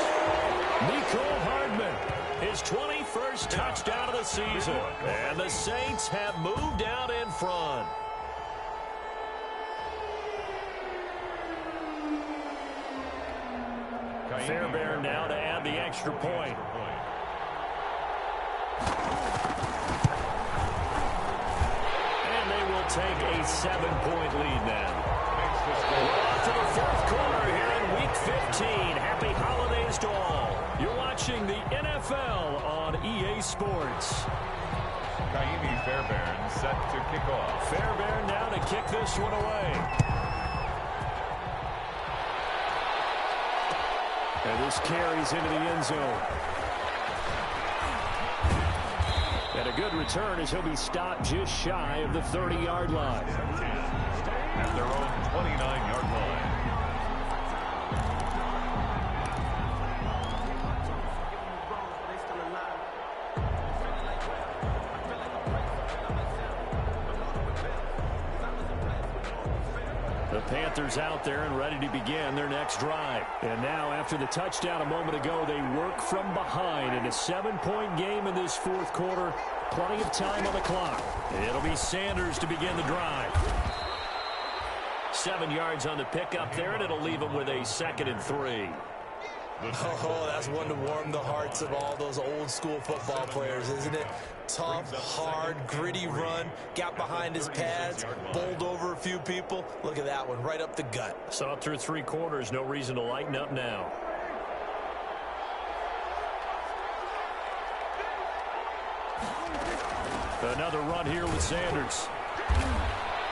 Mecole Hardman, his 21st touchdown of the season. And the Saints have moved out in front. Fairbairn now to add the extra point. And they will take a 7-point lead now. We're to the fourth quarter here in Week 15. Happy holidays to all. You're watching the NFL on EA Sports. Kaimi Fairbairn set to kick off. Fairbairn now to kick this one away. And this carries into the end zone. And a good return as he'll be stopped just shy of the 30-yard line. At their own 29-yard line. The Panthers out there and ready to begin their next drive. And now, after the touchdown a moment ago, they work from behind in a 7-point game in this fourth quarter. Plenty of time on the clock. It'll be Sanders to begin the drive. 7 yards on the pickup there, and it'll leave them with a 2nd and 3. Oh, that's one to warm the hearts of all those old school football players, isn't it? Tough, hard, gritty run, got behind his pads, bowled over a few people. Look at that one, right up the gut. So up through 3 quarters, no reason to lighten up now. Another run here with Sanders.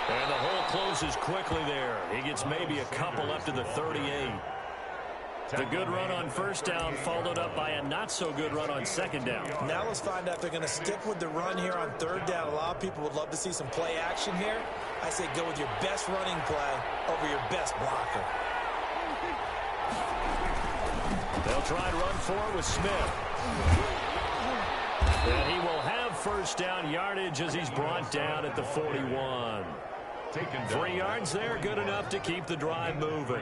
And the hole closes quickly there. He gets maybe a couple up to the 38. The good run on first down followed up by a not-so-good run on second down. Now let's find out if they're going to stick with the run here on third down. A lot of people would love to see some play action here. I say go with your best running play over your best blocker. They'll try and run forward with Smith. And he will have first down yardage as he's brought down at the 41. 3 yards there, good enough to keep the drive moving.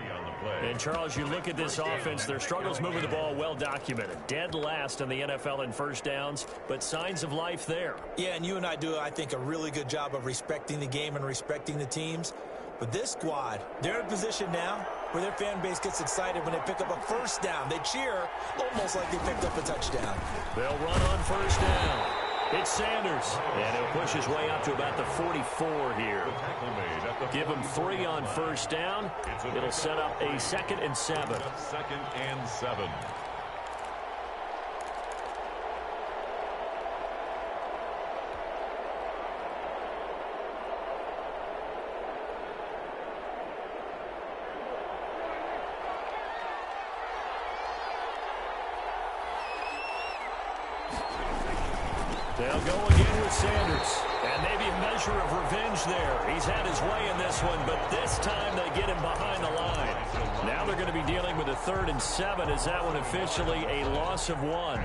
And, Charles, you look at this offense, their struggles moving the ball well documented. Dead last in the NFL in first downs, but signs of life there. Yeah, and you and I do, I think, a really good job of respecting the game and respecting the teams. But this squad, they're in a position now where their fan base gets excited when they pick up a first down. They cheer almost like they picked up a touchdown. They'll run on first down. It's Sanders, and he'll push his way up to about the 44 here. Give him 3 on first down. It'll set up a 2nd and 7. 2nd and 7. They'll go again with Sanders. And maybe a measure of revenge there. He's had his way in this one, but this time they get him behind the line. Now they're going to be dealing with a 3rd and 7. Is that one officially a loss of 1?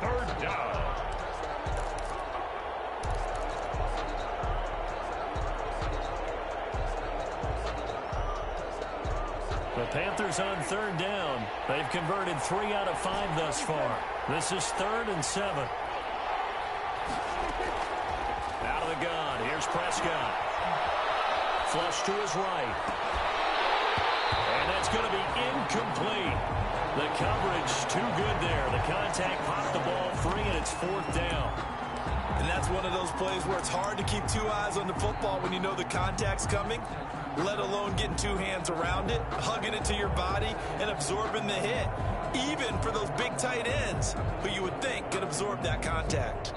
3rd down. Panthers on third down. They've converted 3 out of 5 thus far. This is 3rd and 7. Out of the gun. Here's Prescott. Flush to his right. And that's going to be incomplete. The coverage too good there. The contact popped the ball free, and it's 4th down. And that's one of those plays where it's hard to keep 2 eyes on the football when you know the contact's coming, let alone getting 2 hands around it, hugging it to your body, and absorbing the hit. Even for those big tight ends who you would think could absorb that contact.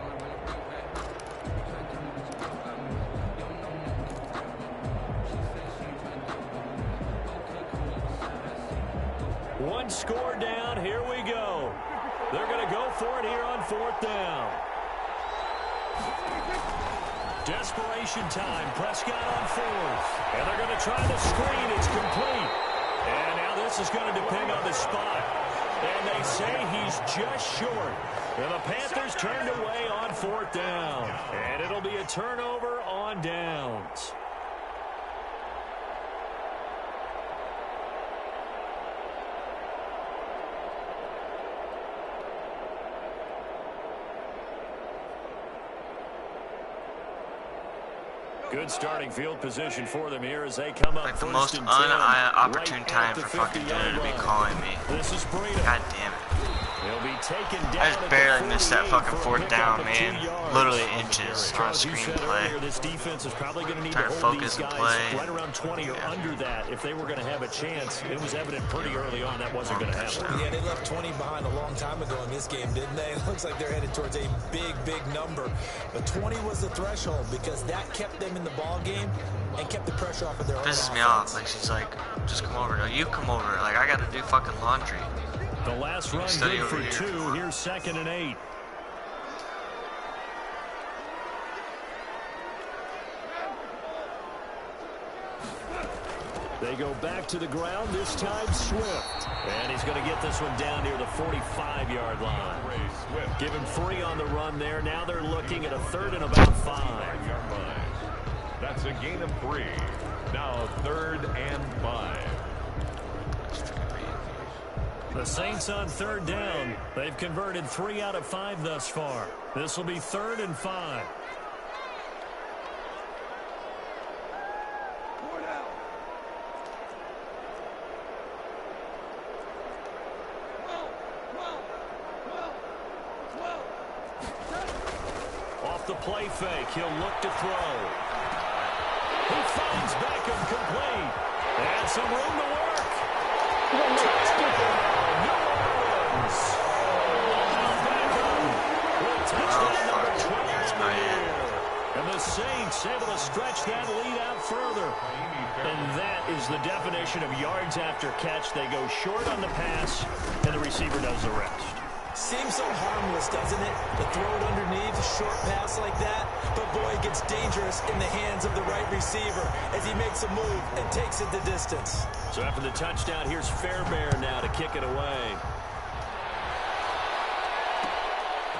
One score down. Here we go. They're going to go for it here on 4th down. Desperation time. Prescott on 4th. And they're going to try the screen. It's complete. And now this is going to depend on the spot. And they say he's just short. And the Panthers turned away on 4th down. And it'll be a turnover on downs. Good starting field position for them here as they come up like the first most and 10, opportune right time for fucking Jenner to be calling me. This is Breida. God damn it. He'll be taken down. I just barely missed that fucking 4th down, man. Literally inches on a screenplay. This defense is probably going to need Trying to to hold focus these and guys play. right around 20 or under that if they were going to have a chance. It was evident pretty early on that wasn't going to happen. Yeah, they left 20 behind a long time ago in this game, didn't they? It looks like they're headed towards a big, big number. But 20 was the threshold because that kept them in the ball game and kept the pressure off of their own offense. Pisses me off. Like, she's like, just come over. No, you come over. Like, I got to do fucking laundry. The last run Study good for over here. 2. Here's 2nd and 8. They go back to the ground, this time Swift. And he's going to get this one down near the 45-yard line. Give him 3 on the run there. Now they're looking at a 3rd and about 5. That's a gain of 3. Now 3rd and 5. The Saints on 3rd down. They've converted 3 out of 5 thus far. This will be 3rd and 5. Off the play fake, he'll look to throw. He finds Beckham complete. And some room to work. Touchdown, New Orleans. Beckham with touchdown number 12 of the year. And the Saints able to stretch that lead out further. And that is the definition of yards after catch. They go short on the pass, and the receiver does the rest. Seems so harmless, doesn't it? To throw it underneath, a short pass like that. But boy, it gets dangerous in the hands of the right receiver as he makes a move and takes it the distance. So after the touchdown, here's Fairbairn now to kick it away.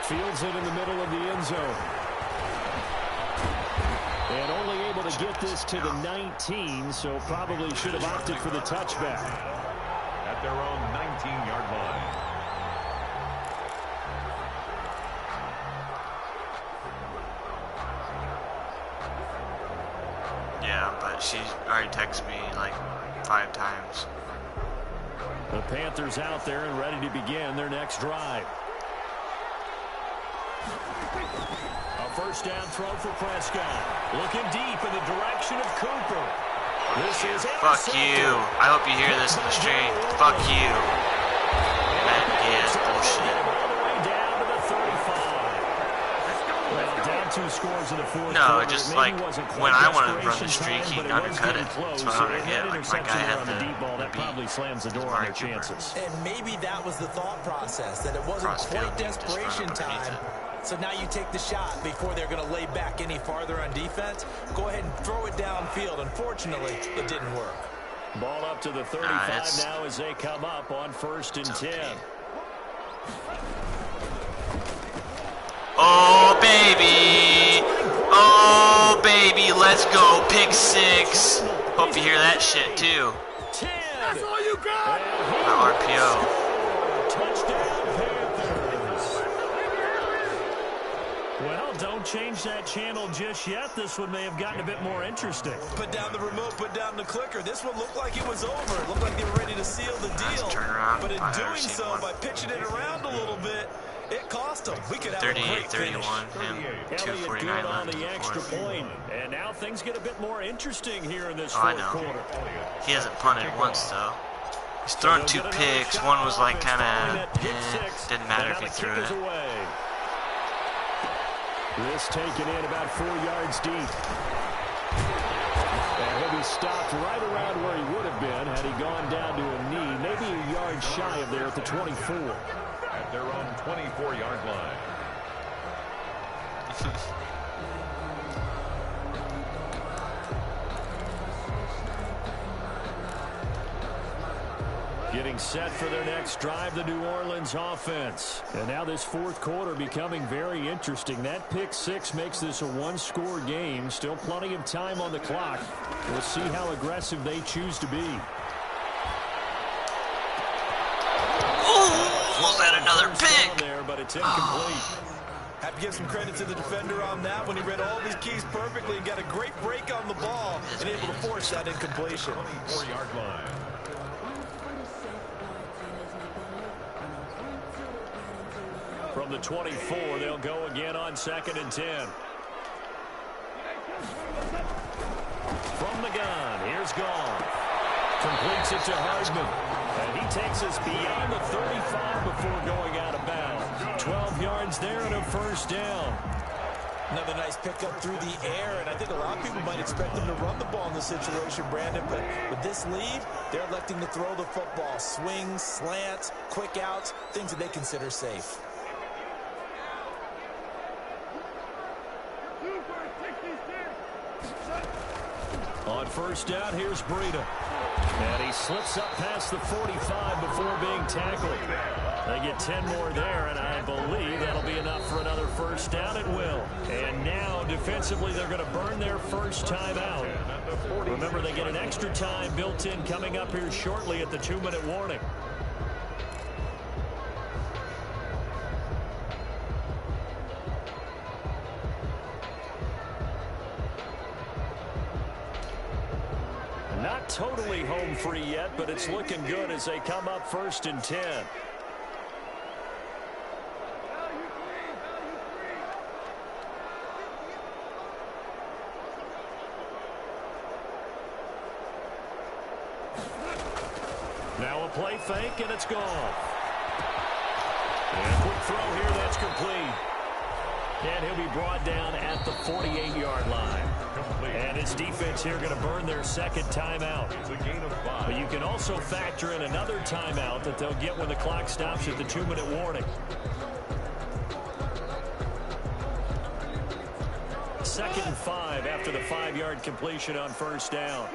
Fields it in the middle of the end zone. And only able to get this to the 19, so probably should have opted for the touchback. At their own 19-yard line. Yeah, but she already texted me like 5 times. The Panthers out there and ready to begin their next drive. A first down throw for Prescott. Looking deep in the direction of Cooper. This is Fuck you. I hope you hear this in the stream. Fuck you. That is bullshit. All the way down to the 35. Well, down 2 scores in the 4th No, quarter. just Maybe like wasn't quite when I want to run the desperation streak, time, he but can it was undercut getting it. close. That's what I don't And get. that Like, my interception guy there had on the deep ball, that the beat. probably slams the door on their chances. And maybe that was the thought process, that it wasn't quite desperation time. So now you take the shot before they're going to lay back any farther on defense. Go ahead and throw it downfield. Unfortunately, it didn't work. Ball up to the 35 now as they come up on 1st and 10. Oh, baby. Oh, baby. Let's go. Pick 6. Hope you hear that shit, too. 10. That's all you RPO. Touchdown, Panthers. Well, don't change that channel just yet. This one may have gotten a bit more interesting. Put down the remote, put down the clicker. This one looked like it was over. It looked like they were ready to seal the deal. Turnaround. But in doing so, by pitching it around a little bit, it cost them. We could have a great finish. 38-31, and Elliott 2:49 good on left in the the extra fourth. point. And now things get a bit more interesting here in this Oh, I fourth know. quarter. He hasn't punted once, though. He's thrown 2 picks. One was like kind of, didn't matter if he threw it. This taken in about 4 yards deep. And he'll be stopped right around where he would have been had he gone down to a knee, maybe a yard shy of there at the 24. At their own 24-yard line. Getting set for their next drive, the New Orleans offense. And now this fourth quarter becoming very interesting. That pick six makes this a one-score game. Still plenty of time on the clock. We'll see how aggressive they choose to be. Oh, was that another pick? There, but it's incomplete. Have to give some credit to the defender on that when he read all of his keys perfectly and got a great break on the ball and able to force that incompletion. 24-yard line. From the 24, they'll go again on 2nd and 10. From the gun, here's Gall. Completes it to Hardman. And he takes us beyond the 35 before going out of bounds. 12 yards there and a first down. Another nice pickup through the air, and I think a lot of people might expect them to run the ball in this situation, Brandon, but with this lead, they're electing to throw the football. Swings, slants, quick outs, things that they consider safe. On first down, here's Breida. And he slips up past the 45 before being tackled. They get 10 more there, and I believe that'll be enough for another first down. It will. And now, defensively, they're going to burn their first time out. Remember, they get an extra time built in coming up here shortly at the 2-minute warning. Not totally home free yet, but it's looking good as they come up 1st and 10. Now a play fake, and it's gone. And a quick throw here, that's complete. And he'll be brought down at the 48-yard line. And his defense here going to burn their second timeout. But you can also factor in another timeout that they'll get when the clock stops at the 2-minute warning. 2nd and 5 after the 5-yard completion on first down.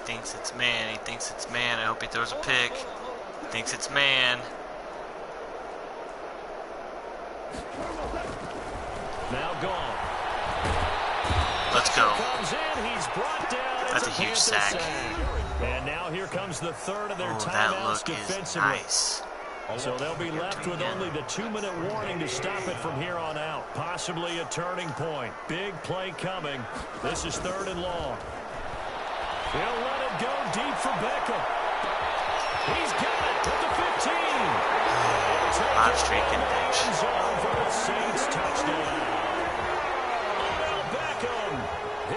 Thinks it's man. He thinks it's man. I hope he throws a pick. Thinks it's man. Now gone. Let's go. Comes in. He's brought down. That's a huge sack. And now here comes the third of their Oh, that timeouts look is defensively. nice. So they'll be left with only the 2-minute warning to stop it from here on out. Possibly a turning point. Big play coming. This is 3rd and long. He'll let it go deep for Beckham. He's got it at the 15. Hot streaking bitch. Zone for the Saints touchdown. Odell Beckham.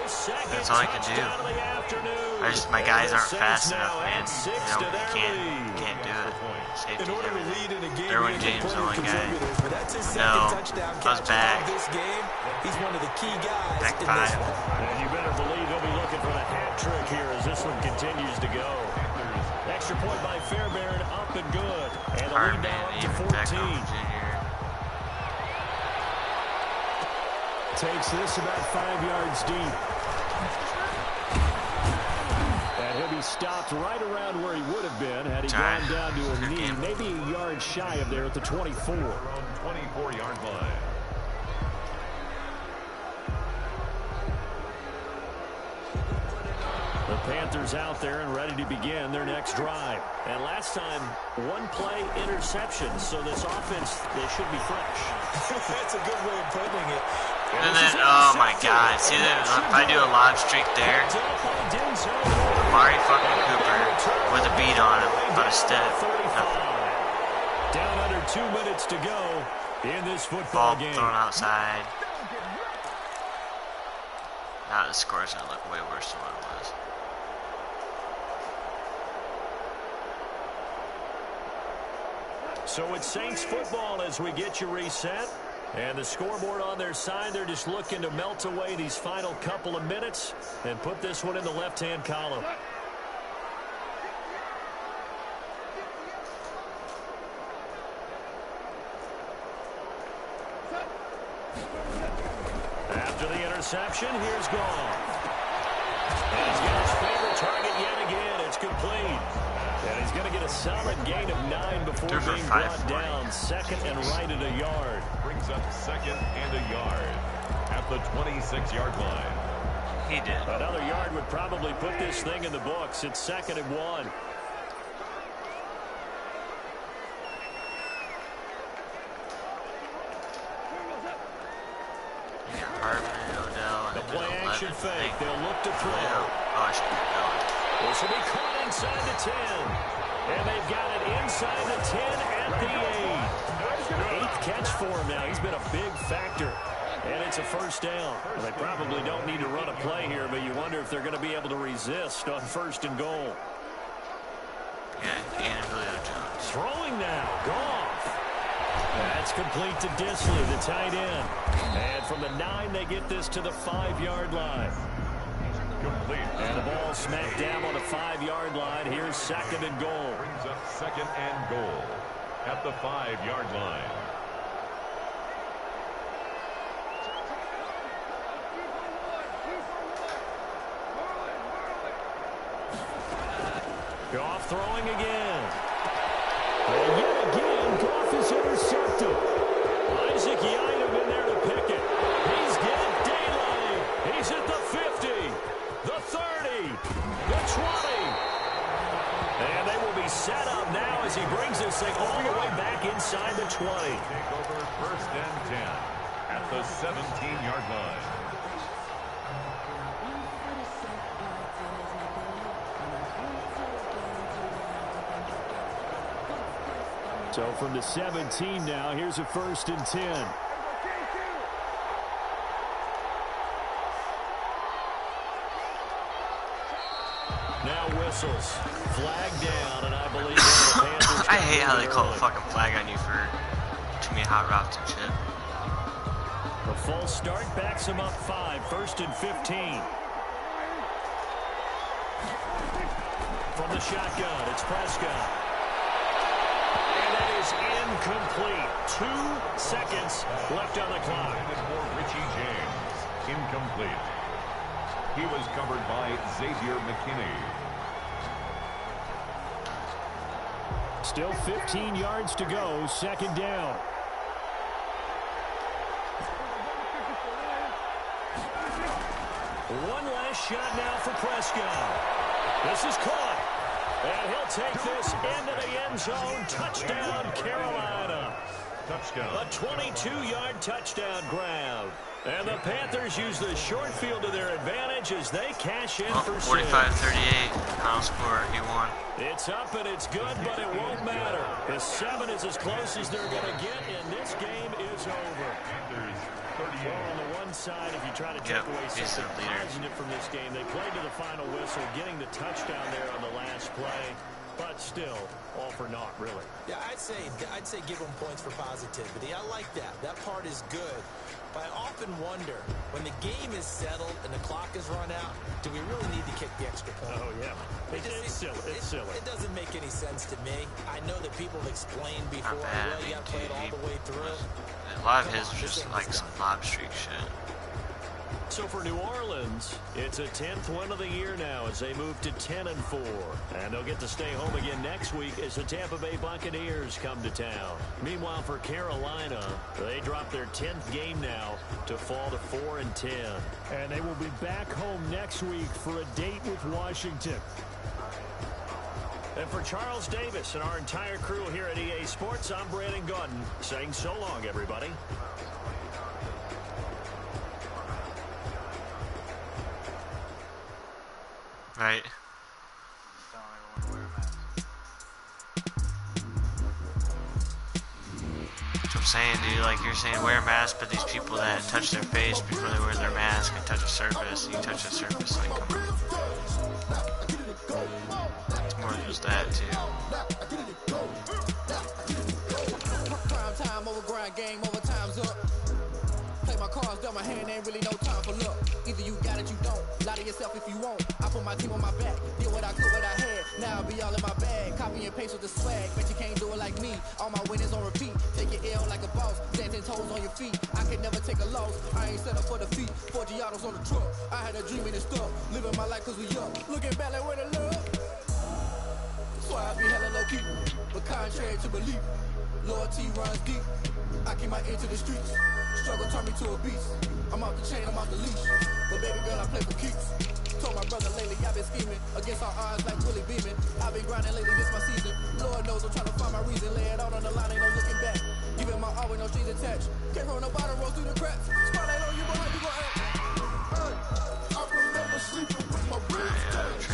His second That's all I can do. touchdown of the afternoon. My guys aren't And the fast Saints enough, now man. add 6 You to their lead. can't do it. Safety's In order to everything. lead in a game, Derwin you James, need the only guy. contributors, but that's his second No, touchdown I was catch back. of this game. He's one of the key guys Back in 5. this one. And you better believe they'll be looking for the hat trick here as this one continues to go. Extra point by Fairbairn, up and good. And the lead now up to 14. Takes this about 5 yards deep. And he'll be stopped right around where he would have been had he gone down to a knee, maybe a yard shy of there at the 24. Around 24-yard line. The Panthers out there and ready to begin their next drive. And last time, one play interception. So this offense, they should be fresh. That's a good way of putting it. And then, oh my God, see that? If I do a live streak there, Amari fucking Cooper with a beat on him, on a step. Down under 2 minutes to go in this football game. Thrown outside. Now the score's gonna look way worse than what it was. So it's Saints football as we get you reset. And the scoreboard on their side, they're just looking to melt away these final couple of minutes and put this one in the left-hand column. After the interception, here's Goff. And he's got his favorite target yet again. It's complete. And he's going to get a solid gain of 9 before being brought down. Second and right at a yard. Brings up second and a yard at the 26-yard line. He did. Another yard would probably put this thing in the books. It's 2nd and 1. The play action fake. They'll look to throw. Oh, I should get going. This will be caught inside the 10. And they've got it inside the 10 at the 8. 8th catch for him now. He's been a big factor. And it's a first down. Well, they probably don't need to run a play here, but you wonder if they're going to be able to resist on 1st and goal. Yeah, and Julio Jones. Throwing now. Goff. That's complete to Disley, the tight end. And from the 9, they get this to the 5-yard line. Complete. And the ball smacked down on the 5-yard line. Here's 2nd and goal. Brings up 2nd and goal at the 5-yard line. Goff throwing again. And yet again, Goff is intercepted. Isaac Yiadom in there to pick it. He's getting daylight. He's at the 50, the 30, the 20. And they will be set up now as he brings this thing all the way back inside the 20. Take over 1st and 10 at the 17-yard line. So from the 17 now, here's a 1st and 10. Now whistles. Flag down, and I believe the Panthers. I hate how they call a fucking flag on you for too many hot routes and shit. The false start backs him up 5. 1st and 15. From the shotgun, it's Prescott. And that is incomplete. 2 seconds left on the clock. For Richie James, incomplete. He was covered by Xavier McKinney. Still 15 yards to go. 2nd down. One last shot now for Prescott. This is caught. And he'll take this into the end zone. Touchdown, Carolina. Touchdown. A 22-yard touchdown grab. And the Panthers use the short field to their advantage as they cash in for 45-38. Final score, he won. It's up and it's good, but it won't matter. The 7 is as close as they're going to get, and this game is over. Panthers 38. Well, on the one side, if you try to take away something positive from this game, they played to the final whistle, getting the touchdown there on the last play. But still, all for naught, really. Yeah, I'd say give them points for positivity. I like that. That part is good. But I often wonder, when the game is settled and the clock is run out, do we really need to kick the extra point? Oh, yeah. It's silly. It's silly. It doesn't make any sense to me. I know that people have explained before, well, you got to play it all the way through. A lot of his was just like some lob streak shit. So for New Orleans, it's a 10th win of the year now as they move to 10-4. And they'll get to stay home again next week as the Tampa Bay Buccaneers come to town. Meanwhile, for Carolina, they drop their 10th game now to fall to 4-10. And they will be back home next week for a date with Washington. And for Charles Davis and our entire crew here at EA Sports, I'm Brandon Gaudin saying so long, everybody. Right. That's what I'm saying, dude. Like you're saying, wear a mask, but these people that touch their face before they wear their mask and touch a surface, you touch a surface, like, come on. It's more than just that, too. Prime time, over grind game, over time's up. Play my cards, dealt my hand, ain't really no time for luck. Either you got it, you don't. Lie to yourself if you won't. I put my team on my back, did what I could, what I had. Now I'll be all in my bag. Copy and paste with the swag. Bet you can't do it like me. All my winners on repeat. Take your L like a boss. Stand 10 toes on your feet. I can never take a loss. I ain't set up for defeat. 4 Giottos on the truck. I had a dream and it's stuck. Living my life cause we young. Looking back like where the love. So I be hella low key. But contrary to belief, loyalty runs deep. I keep my ear to the streets. Struggle turned me to a beast. I'm off the chain, I'm off the leash. But baby girl, I play for keeps. Told my brother lately, I've been scheming. Against all odds like Willie Beeman. I've been grinding lately, this my season. Lord knows I'm trying to find my reason. Lay it out on the line, ain't no looking back. Giving my all with no strings attached. Came from the bottom, roll through the cracks. Spotlight on you, but how you gon' act? I remember sleeping with my ribs touched.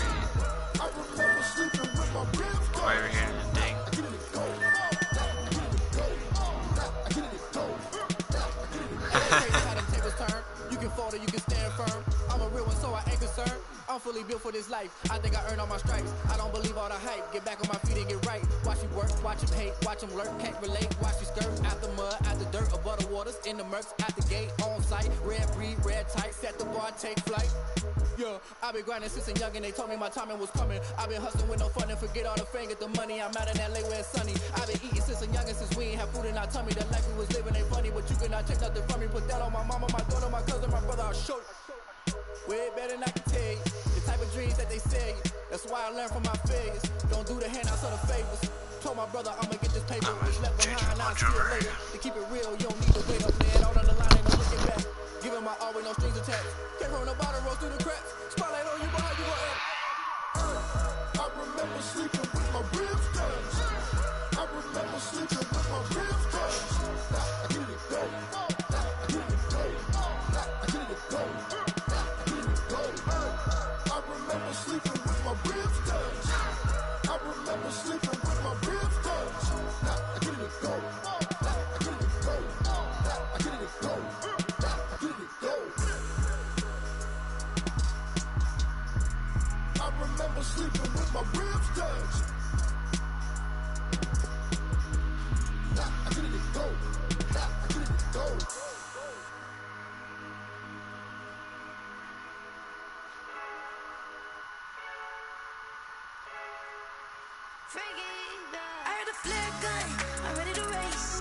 I remember sleeping with my ribs touched. Right over here in the ding. You can fold or you can stand firm. I'm a real one, so I ain't concerned. I'm fully built for this life. I think I earned all my stripes. I don't believe all the hype. Get back on my feet and get right. Watch you work, watch him hate, watch him lurk. Can't relate, watch you skirt. Out the mud, out the dirt, above the waters, in the murks, out the gate, on site. Red breed, red tight, set the bar, take flight. Yeah, I've been grinding since a young and they told me my timing was coming. I've been hustling with no fun and forget all the fame, get the money. I'm out in LA where it's sunny. I've been eating since a young and since we ain't have food in our tummy. The life we was living ain't funny, but you cannot take nothing from me. Put that on my mama, my daughter, my cousin, my brother, I'll show you. Way better than I can tell you. The type of dreams that they sell you. That's why I learned from my failures. Don't do the handouts or the favors. Told my brother I'ma get this paper. It's left behind, I'll see it later. To keep it real, you don't need to wait up there. Out on the line, ain't no looking back. Giving my all with no strings attached. Came from the bottom, roll through the cracks. Spotlight on you, but how you gon' act? I remember sleeping with my ribs touched. I remember sleeping with my ribs touched. I get it go. I get it go. I get it go. I get it go. I remember sleeping with my ribs touched. I remember sleeping with my ribs touched. I get it go. I get it go. I get it go. I get it go. I remember sleeping with my ribs touched. I get it go. I get it go. I heard a flare gun, I'm ready to race.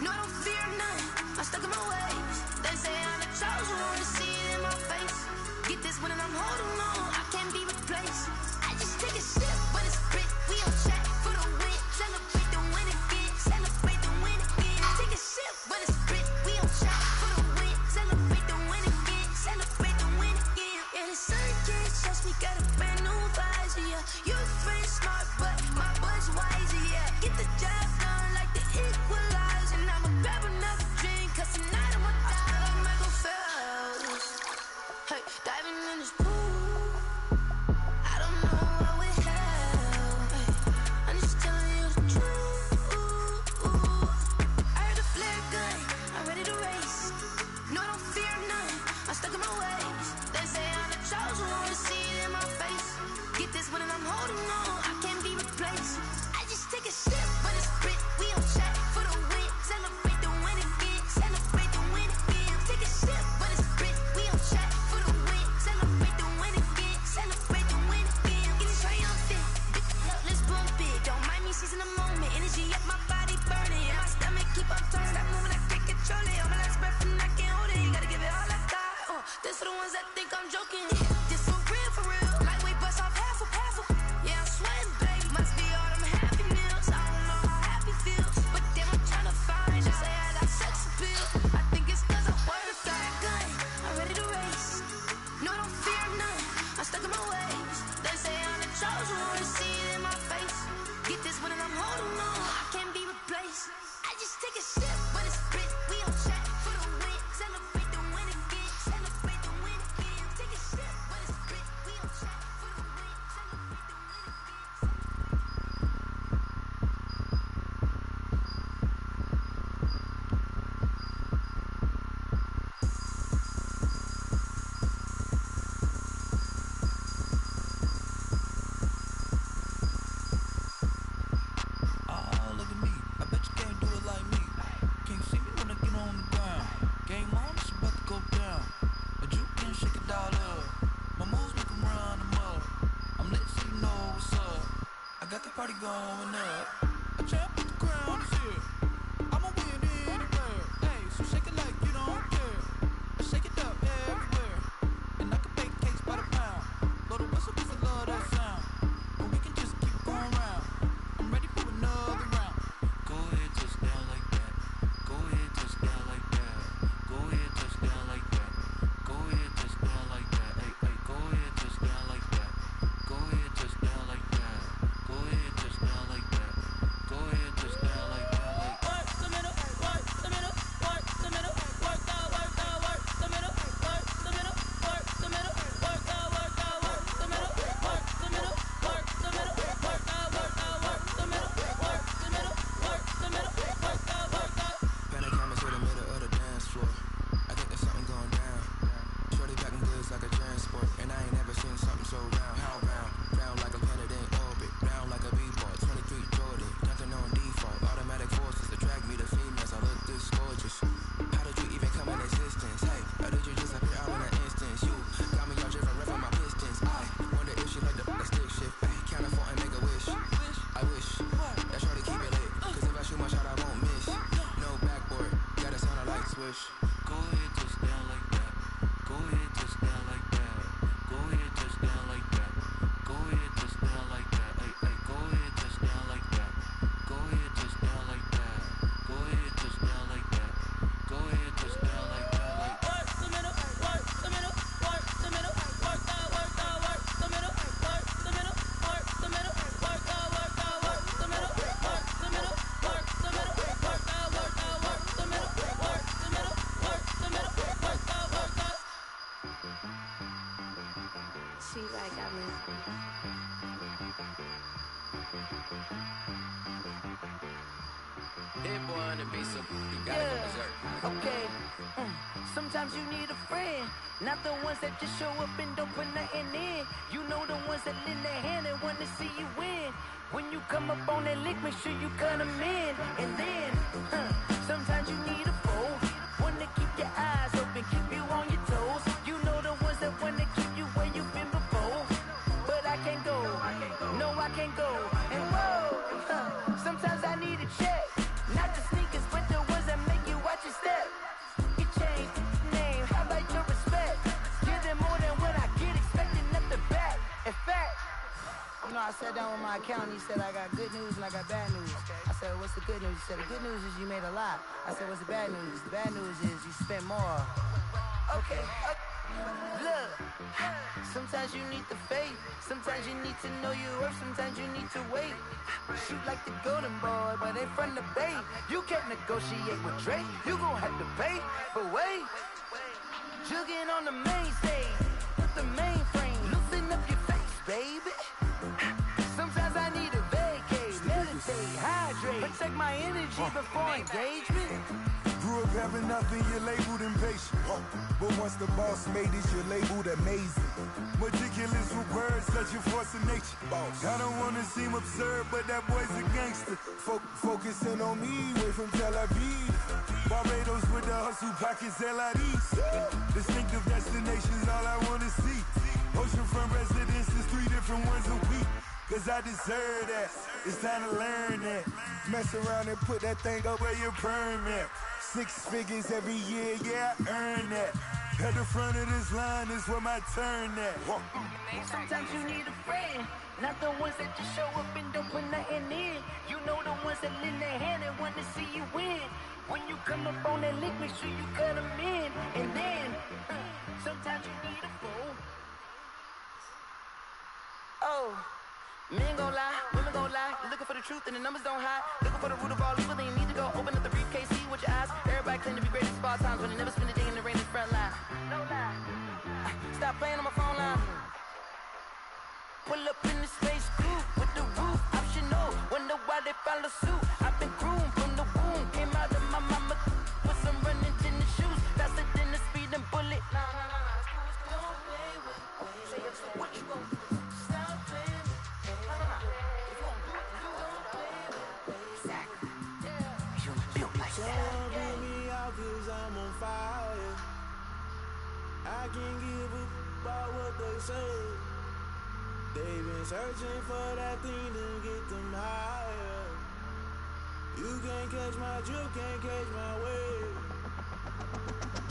No, I don't fear none, I'm stuck in my ways. They say I'm the chosen one, to see it in my face. Get this when I'm holding on, I can't be replaced. I just take a sip when it's split, we on track for the win. Celebrate the win again, celebrate the win again. Take a sip when it's split, we on track for the win. Celebrate the win again, celebrate the win again. Yeah, the sun can't trust me, got a brand new visor, yeah. Your friend smart, but my boy's wiser, yeah. Get the job done like the equalizer. And I'ma grab another drink, cause tonight I'ma die like Michael Phelps. Hey, diving in this pool. got the party going up. A champ with the crown is here. I'ma win anywhere. Hey, so shake it like you don't care. Shake it up everywhere. And I can bake cakes by the pound. Blow the whistle 'cause I love that sound. But we can just keep going round. I'm ready for another round. Go ahead, touch down like that. Go ahead, touch down like that. Go ahead, touch down like that. Go ahead, touch down like that. Hey, hey, go ahead, touch down like that. Go ahead, touch down like that. Go ahead, touch down like that. Go ahead, touch down like that. Like work the middle, work the middle, work the middle, work the middle, work the middle, work the middle, work the middle, work the middle, work the middle, work the middle, work the middle, work the middle, work the middle, work the. Panic cameras to the middle of the dance floor. I think there's something going down. Shorty packing goods like a transport, and I ain't never seen something so round. How round? Round like a planet in orbit, round like a b-ball. 23 Jordan, dunking on default. Automatic forces attract me to females. I look this gorgeous. How did you even come in existence? Hey, or did you just appear out in an instance? You got me all driven, revving my pistons. I wonder if she like the stick shift. Hey, count it for and make a wish. I wish that shorty keep it lit, 'cause if I shoot my shot, I won't miss. No backboard, gotta sound like swish. go ahead, touch down like that. Go ahead, touch down like that. Go ahead, touch down like that. Go ahead, touch down like that. Hey, hey, go ahead, touch down like that. Go ahead, touch down like that. Go ahead, touch down like that. Go ahead, touch down like that. Like Work the middle, work the middle, work the middle, work the middle, work the middle, work the middle, work the middle, work the middle, work the middle, work the middle, work the middle, work the middle, work the. See, like I mean. Hit boy on the beat, so you gotta go berserk. Okay. Sometimes you need a friend, not the ones that just show up and don't put nothing in. You know the ones that lend their hand and want to see you win. When you come up on that lick, make sure you cut them in. And then, sometimes you need a foe, one to keep your eyes open, keep you on your toes. You know the ones that want to keep you where you've been before. But I can't go, no I can't go. And whoa, sometimes I need a check. Not the sneakers, but the ones that make you watch your step. You change name, how about your respect? Give them more than what I get, expecting nothing back. In fact, you know, I sat down with my accountant, he said I got good news and I got bad news. I said, what's the good news? He said, the good news is you made a lot. I said, what's the bad news? The bad news is you spent more. Okay. Look, sometimes you need the faith, sometimes you need to know your worth, sometimes you need to wait. Shoot like the golden boy, but they from the bay. You can't negotiate with Drake, you gon' have to pay. But wait, jugging on the main stage, with the mainframe, loosen up your face, baby. Sometimes I need a vacate, meditate, hydrate, protect my energy before engagement. Grew up having nothing, you're labeled impatient. But once the boss made it, you're labeled amazing. Meticulous with words, such a force of nature. I don't wanna seem absurd, but that boy's a gangster. Focusing on me, way from Tel Aviv. Barbados with the hustle pockets, LIDs. Distinctive destinations, all I wanna see. Oceanfront residences, 3 different ones a week. Cause I deserve that, it's time to learn that. Mess around and put that thing up where your permit. 6 figures every year, yeah, I earn that. At the front of this line is where my turn at. Sometimes you need a friend, not the ones that just show up and don't put nothing in. You know the ones that lend their hand and want to see you win. When you come up on that lick, make sure you cut them in. And then, sometimes you need a fool. Oh. Men gon' lie, women gon' lie. You're looking for the truth and the numbers don't hide. Looking for the root of all evil, then you need to go open up the briefcase, see with your eyes. Everybody claim to be great at small times, but they never spend a day in the rain in the front line. No lie. Stop playing on my phone line. Pull up in the space coupe with the roof optional. Wonder why they follow suit. I've been groomed from the womb. Came out of my mama with some running tennis shoes. Faster than the speeding bullet. What you gon' do? Bring me out 'cause I'm on fire. I can't give a about what they say. They been searching for that thing to get them higher. You can't catch my drift, can't catch my wave.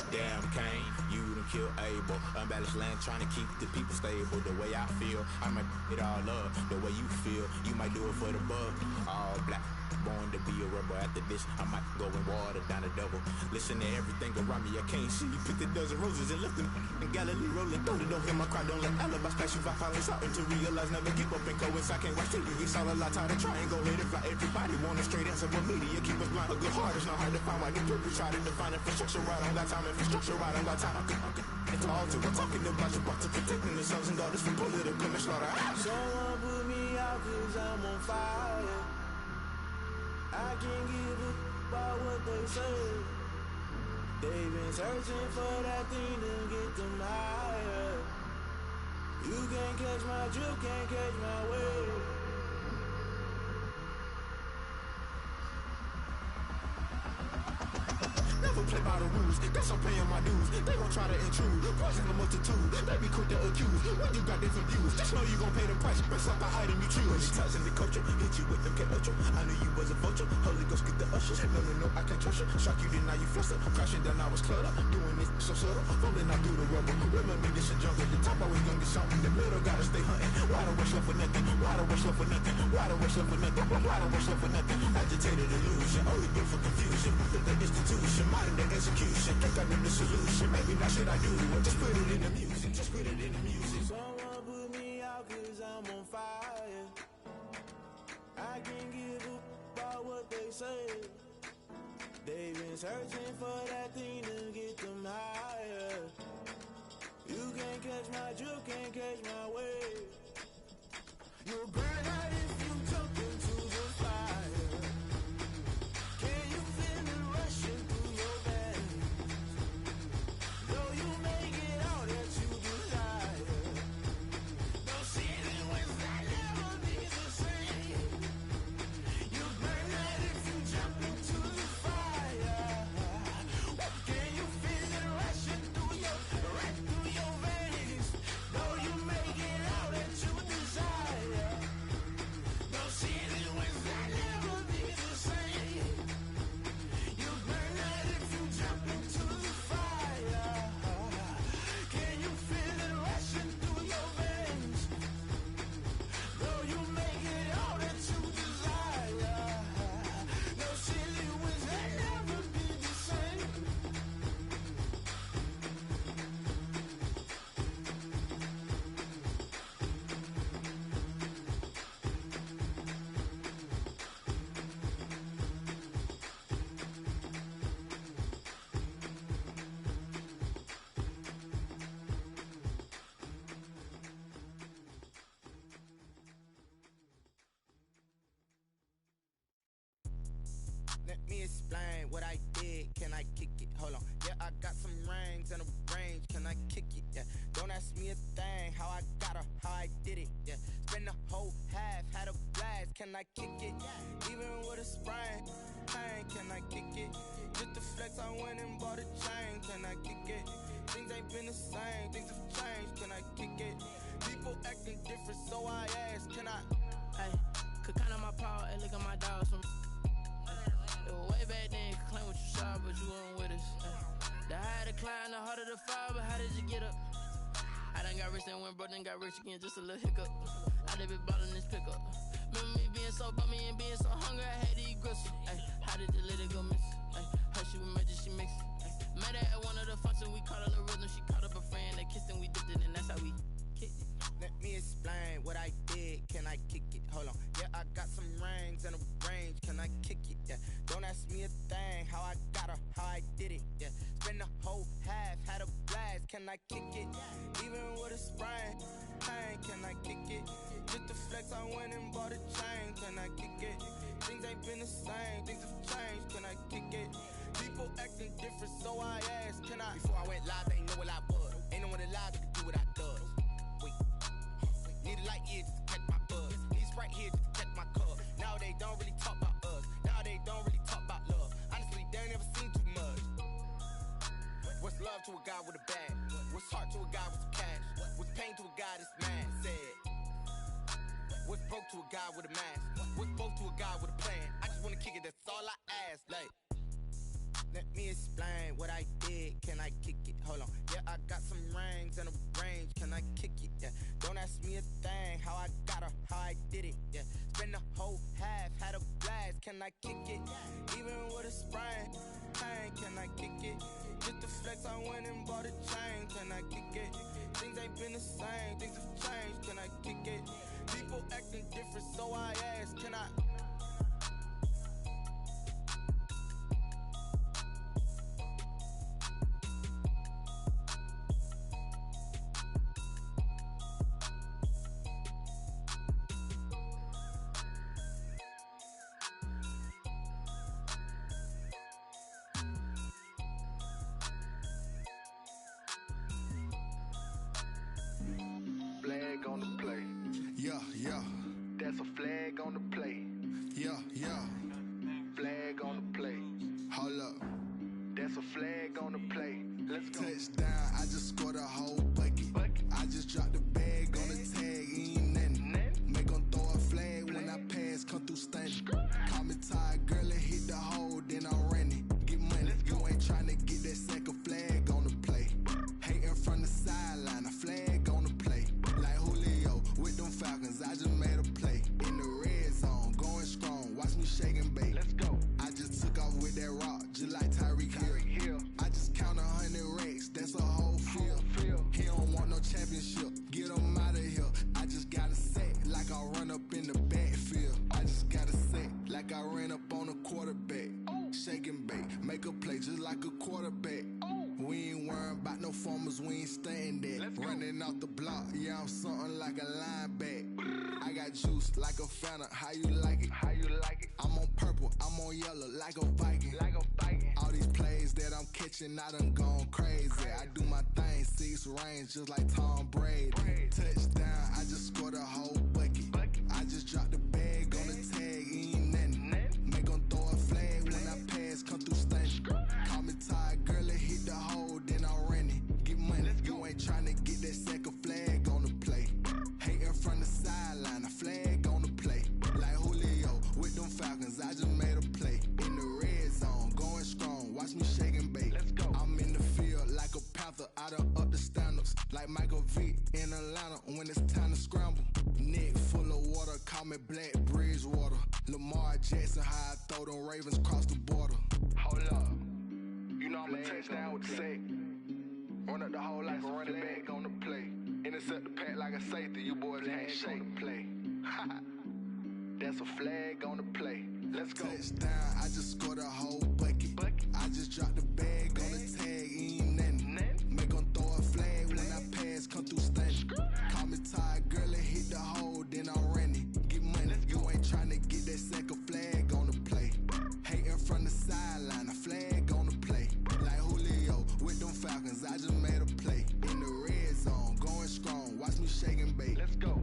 Damn, Kane, you done kill Abel. Unbalanced land trying to keep the people stable. The way I feel, I might it all up. The way you feel, you might do it for the bug. All black, born to be a rebel. After this, I might go and water down the devil. Listen to everything around me, I can't see. Picked a dozen roses and left them in Galilee rolling. Don't hear my cry, don't let alibis pass you by. Finally starting to realize, never give up and go inside. Can't watch TV, it's all a lot. Tired of trying, go ahead and fly. Everybody want a straight answer, but media keep us blind. A good heart is not hard to find. Why the people try to define infrastructure right? I don't got time, infrastructure right? I don't got time. It's all to we're talking about your to protecting the sons and daughters from political and slaughter. Someone put me out cause I'm on fire. I can't give a about what they say. They've been searching for that thing to get them higher. You can't catch my drift, can't catch my wave. Never play by the rules, that's I'm paying my dues. They gon' try to intrude, poison the multitude. They be quick to accuse, when you got different views. Just know you gon' pay the price, based off the item you choose. Touching the culture, hit you with them K-Ultra. I knew you was a vulture, Holy Ghost get the usher. No, I can't trust you. Shock you, then now you fluster. Crashing down, I was cluttered. Doing this so subtle, rolling out through the rubble. Remember me, this a jungle. The top always gonna get something. The middle gotta stay hunting. Why the rush left for nothing? Why the rush left for nothing? Why the rush left for nothing? Why the rush left for nothing? Agitated illusion, only good for confusion. The institution, modern day execution. Think I know the solution. Maybe not shit I do. Just put it in the music. Just put it in the music. Someone put me out cause I'm on fire. I can't give a about what they say. They've been searching for that thing to get them higher. You can't catch my drift, can't catch my wave. You'll burn out if you jump into the fire. Can you feel it rushing through your veins? Though you make it all that you desire. No ceiling wins that never be the same. You burn out if you jump into the fire. Can you feel it rushing through your veins? Though you make it all that you desire. No ceiling wins that never be the same. You burn out if you jump into the fire. Can you feel it rushing through your veins? Though you make it all that you desire. No silly wins that never be the same. Let me explain what I did. Can I kick it? Hold on. Yeah, I got some rings and a range. Can I kick it? Yeah. Don't ask me a thing. How I got her, how I did it. Yeah. Spend the whole half, had a blast. Can I kick it? Even with a sprain. Pain, can I kick it? Just to flex, I went and bought a chain. Can I kick it? Things ain't been the same. Things have changed. Can I kick it? People acting different, so I asked. Can I? Hey, could count on my power and look at my dogs from. It was way back then, you could claim what you saw, but you weren't with us. The higher the climb, the harder the fall, but how did you get up? I done got rich and went broke, then got rich again, just a little hiccup. I done been ballin' this pickup. Remember me being so bummy and being so hungry, I had to eat gristle. Ay, how did the lady go miss? Ay, her she was magic, she mixed. Met her at one of the functions, we caught her the rhythm, she caught up a friend, they kissed and we dipped it, and that's how we kicked it. Let me explain what I did. Can I kick it? Hold on. Yeah, I got some rings and a range. Can I kick it? Yeah. Don't ask me a thing. How I got her, how I did it. Yeah. Spend the whole half, had a blast. Can I kick it? Even with a sprain. Pain, can I kick it? Just to flex, I went and bought a chain. Can I kick it? Things ain't been the same. Things have changed. Can I kick it? People acting different, so I asked. Can I? Before I went live, they ain't know what I was. Ain't no one alive that could do what I does. Need a light here just to catch my buzz. Need Sprite here just to catch my cup. Now they don't really talk about us. Now they don't really talk about love. Honestly, they ain't never seen too much. What's love to a guy with a bag? What's heart to a guy with some cash? What's pain to a guy that's mad? Said broke to a guy with a mask. What's broke to a guy with a plan? I just wanna kick it, that's all I ask. Like, let me explain what I did. Can I kick it? Hold on. Yeah, I got some rings and a range. Can I kick it? Yeah. Don't ask me a thing. How I got her, how I did it. Yeah. Spend the whole half, had a blast. Can I kick it? Even with a sprain. Pain, can I kick it? Just the flex, I went and bought a chain. Can I kick it? Things ain't been the same. Things have changed. Can I kick it? People acting different, so I ask. Can I? Flag on the play. Yeah, yeah. That's a flag on the play. Yeah, yeah. Flag on the play. Hold up. That's a flag on the play. Let's go. Touchdown, I just scored a whole bucket. I just dropped the bag on the tag, ain't nothing. Make them throw a flag when I pass, come through stunning. Call me tired, girl, and hit the hole, then I'm running. Get money, you ain't trying to get that second flag on the play. Hating from the sideline, a flag on the play. Like Julio with them Falcons, I just made a play. In the red zone, going strong, watch me shake and bake. Let's go. I just took off with that rock, just like Tyreek Hill. I just count 100 racks, that's a whole field. He don't want no championship, get him out of here. I just got a set, like I run up in the backfield. I just got a set, like I ran up on a quarterback. Shake and bake, make a play just like a quarterback. We ain't worrying about no formers, we ain't staying there. Running off the block, yeah, I'm something like a linebacker. I got juice like a Fanta, how you like it? How you like it? I'm on purple, I'm on yellow, like a Viking. Like a Viking. All these plays that I'm catching, I done gone crazy. I do my thing, 6 range, just like Tom Brady. Touchdown, I just scored a whole bucket. I just dropped the bag on the tag, ain't nothing. Make them throw a flag when I pass, come through stunning. Call me tired, girl, and hit the hole, then I'm running. Get money, you ain't trying to get that second flag on the play. Hating from the sideline, a flag on the play. Like Julio with them Falcons, I just made a play. In the red zone, going strong, watch me shake and bake. Let's go. I'm in the field like a panther, I done up the standards. Like Michael Vick in Atlanta when it's time to scramble. Neck full of water, call me Black Bridgewater. Lamar Jackson, how I throw them Ravens across the border. Hold up. You know I'm a touchdown with the sack. Run up the whole like a running back on the play. Intercept the pack like a safety, you boys ain't shake the play. That's a flag on the play. Let's go. Touchdown, I just scored a whole bucket. I just dropped the bag on the tag, ain't nothing. Make them throw a flag when I pass, come through stunning. Call me tired, girl, and hit the hole, then I'm running. Get money, you ain't trying to get that second flag on the play. Hating from the sideline, a flag on the play. Like Julio with them Falcons, I just made a play. In the red zone, going strong, watch me shake and bake. Let's go.